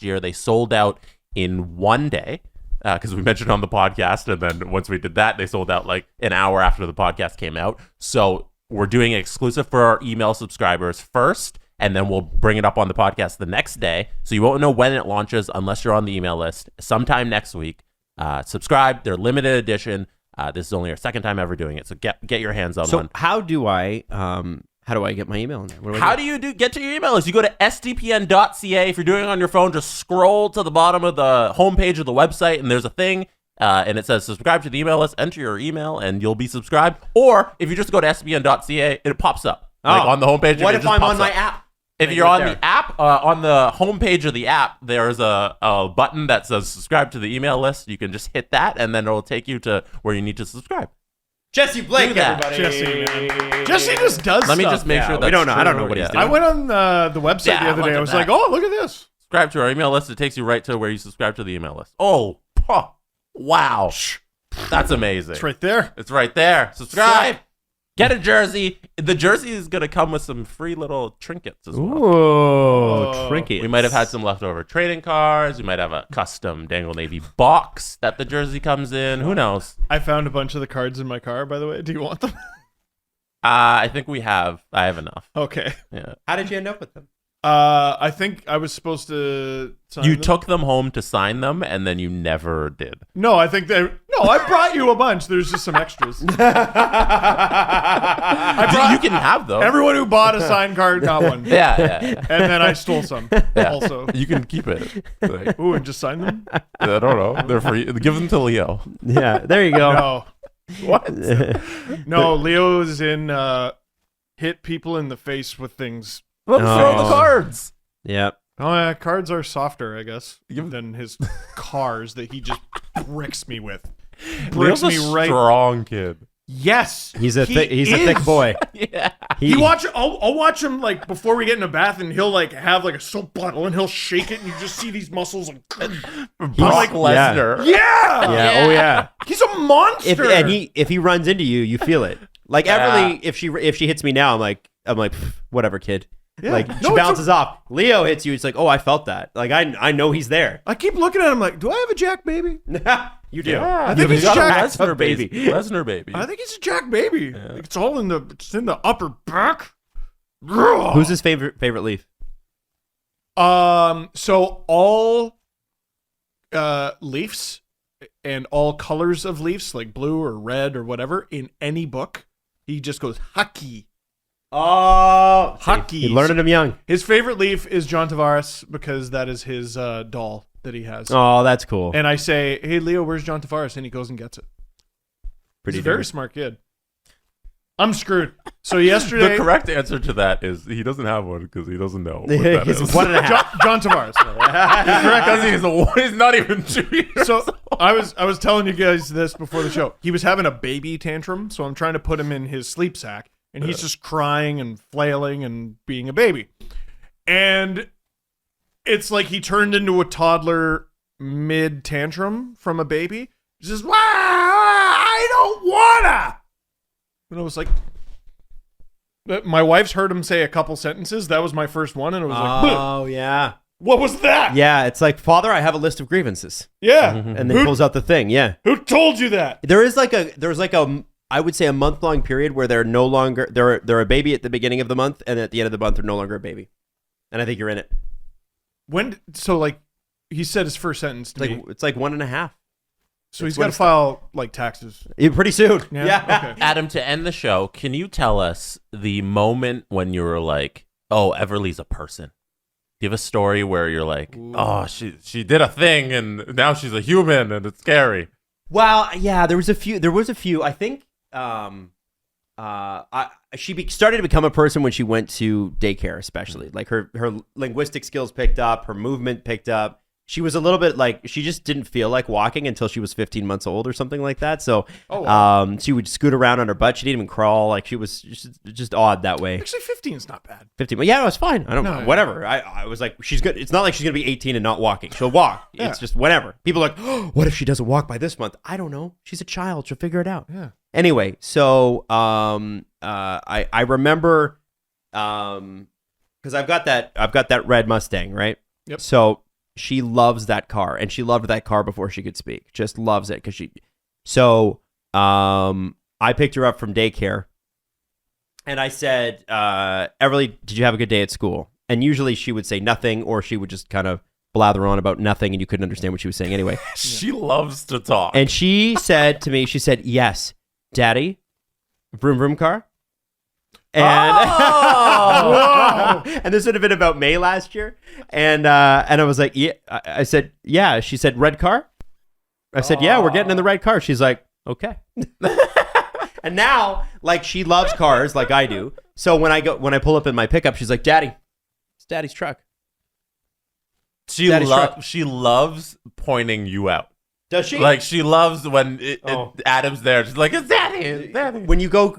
year. They sold out in one day because we mentioned on the podcast. And then once we did that, they sold out like an hour after the podcast came out. So we're doing it exclusive for our email subscribers first, and then we'll bring it up on the podcast the next day. So you won't know when it launches unless you're on the email list sometime next week. Subscribe. They're limited edition. This is only our second time ever doing it, so get your hands on one. So how do I get my email in there? How do you get to your email list? You go to sdpn.ca. If you're doing it on your phone, just scroll to the bottom of the homepage of the website, and there's a thing, and it says subscribe to the email list. Enter your email, and you'll be subscribed. Or if you just go to sdpn.ca, it pops up on the homepage. What if I'm on my app? If you're on the app, on the homepage of the app, there's a button that says subscribe to the email list. You can just hit that, and then it'll take you to where you need to subscribe. Jesse Blake, everybody. Jesse just does Let me stuff. just make sure that's we don't know. true. I don't know what he's doing. I went on the website the other day. I was like, oh, look at this. Subscribe to our email list. It takes you right to where you subscribe to the email list. Oh, wow. That's amazing. It's right there. It's right there. Subscribe. Get a jersey. The jersey is going to come with some free little trinkets as well. Ooh, trinkets. We might have had some leftover trading cards. We might have a custom Dangle Navy box that the jersey comes in. Who knows? I found a bunch of the cards in my car, by the way. Do you want them? I think we have. I have enough. Okay. Yeah. How did you end up with them? I think I was supposed to sign You them. took them home to sign them, and then you never did. No, I think they... No, I brought you a bunch. There's just some extras. You can have them. Everyone who bought a signed card got one. Yeah. And then I stole some also. You can keep it. Like, Ooh, and just sign them? I don't know. They're free. Give them to Leo. Yeah, there you go. No. What? No, Leo is in hit people in the face with things. Let him throw the cards. Yep. Oh, yeah, cards are softer, I guess, than his cars that he just bricks me with. Bricks Leo's a me right. strong kid. Yes, He's a he thick is. boy. Yeah. I'll watch him like before we get in a bath, and he'll like have like a soap bottle, and he'll shake it, and you just see these muscles. Like, Brock Lesnar. yeah, Yeah. Oh yeah. he's a monster. If he runs into you, you feel it. Like Everly, if she hits me now, I'm like "Pff, whatever, kid. Yeah. Like No, she bounces off. Leo hits you. It's like, oh, I felt that. Like I know he's there. I keep looking at him like, do I have a Jack baby? You do. Yeah. I think he's a Jack Lesnar baby. Lesnar baby. I think he's a Jack baby. Yeah. It's all in the upper back. Who's his favorite leaf? So all leaves and all colors of leaves, like blue or red or whatever, in any book, he just goes hockey. Oh, Hockey. He learned him young. His favorite leaf is John Tavares because that is his doll that he has. Oh, that's cool. And I say, hey, Leo, where's John Tavares? And he goes and gets it. Pretty He's a very darn. smart kid. I'm scrred. So yesterday... The correct answer to that is he doesn't have one because he doesn't know what that He's is. 1.5. John Tavares. Correct. He's not even 2 years So old. I was telling you guys this before the show. He was having a baby tantrum, so I'm trying to put him in his sleep sack, and he's just crying and flailing and being a baby. And it's like he turned into a toddler mid tantrum from a baby. He says, "Wow, I don't wanna." And I was like, my wife's heard him say a couple sentences. That was my first one, and it was like, Oh yeah. what was that? Yeah, it's like, Father, I have a list of grievances, Yeah. and then pulls out the thing. Yeah. Who told you that? There's like a I would say a month-long period where they're no longer they're a baby at the beginning of the month, and at the end of the month they're no longer a baby. And I think you're in it. So like he said his first sentence to me. It's like 1.5. So he's got to file like taxes. Pretty soon. Yeah. Yeah. Okay. Adam, to end the show, can you tell us the moment when you were like, oh, Everly's a person? Do you have a story where you're like, oh, she did a thing and now she's a human and it's scary? Well, yeah, there was a few. I think she started to become a person when she went to daycare, especially. Like her linguistic skills picked up, her movement picked up. She was a little bit like, she just didn't feel like walking until she was 15 months old or something like that. So she would scoot around on her butt. She didn't even crawl. Like she was just odd that way. Actually, 15 is not bad. 15. Well, yeah, it was fine. I don't know. No. Whatever. I was like, she's good. It's not like she's going to be 18 and not walking. She'll walk. Yeah. It's just whatever. People are like, oh, what if she doesn't walk by this month? I don't know. She's a child. She'll figure it out. Yeah. Anyway, so I remember because I've got that red Mustang, right? Yep. So she loves that car, and she loved that car before she could speak. Just loves it I picked her up from daycare, And I said, Everly, did you have a good day at school? And usually she would say nothing, or she would just kind of blather on about nothing, and you couldn't understand what she was saying anyway. She loves to talk. And she said to me, she said, yes, Daddy, vroom vroom car. And, and this would have been about May last year. And I was like, yeah. I said, yeah. She said, red car? I said, yeah, we're getting in the red car. She's like, okay. And now, like, she loves cars like I do. So when I pull up in my pickup, she's like, Daddy, it's Daddy's truck. She loves pointing you out. Does she? Like, she loves when Adam's there. She's like, it's Daddy, it's Daddy. When you go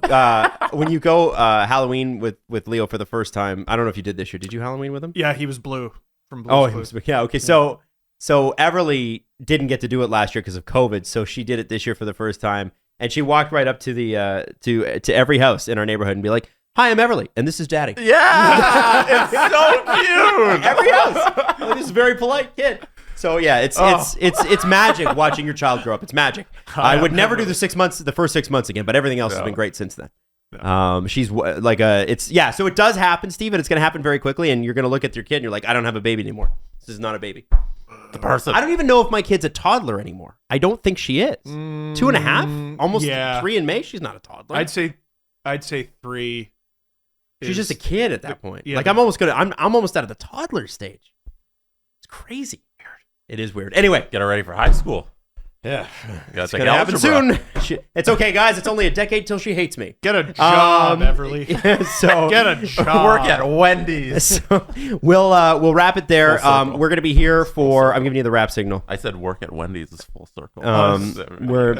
Halloween with Leo for the first time, I don't know if you did this year. Did you Halloween with him? Yeah, he was blue from Blue's Clues. Yeah. Okay. So Everly didn't get to do it last year because of COVID. So she did it this year for the first time, and she walked right up to the to every house in our neighborhood and be like, "Hi, I'm Everly, and this is Daddy." Yeah, it's so cute. Every house. Like, this is a very polite kid. So yeah, it's magic watching your child grow up. It's magic. I would never do the first 6 months again, but everything else has been great since then. She's like so it does happen, Steve, and it's going to happen very quickly, and you're going to look at your kid and you're like, I don't have a baby anymore. This is not a baby. The person. I don't even know if my kid's a toddler anymore. I don't think she is. 2.5, almost 3 in May. She's not a toddler. I'd say 3. She's just a kid at that point. Yeah, like I'm almost out of the toddler stage. It's crazy. It is weird. Anyway, get her ready for high school. Yeah, it's gonna happen soon. It's okay, guys. It's only a decade till she hates me. Get a job, Everly. So get a job. Work at Wendy's. So we'll wrap it there. We're gonna be here for. I'm giving you the rap signal. I said work at Wendy's is full circle. We're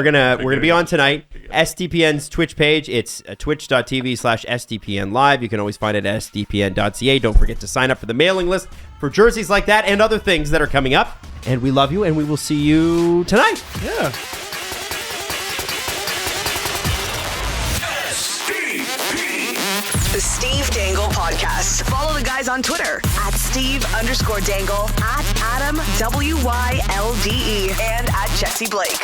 gonna be on tonight. SDPN's Twitch page. It's twitch.tv/SDPN live. You can always find it at sdpn.ca. Don't forget to sign up for the mailing list for jerseys like that and other things that are coming up. And we love you, and we will see you tonight. Yeah. The Steve Dangle Podcast. Follow the guys on Twitter at Steve_Dangle, at AdamWYLDE, and at Jesse Blake.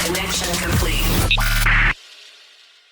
Connection complete.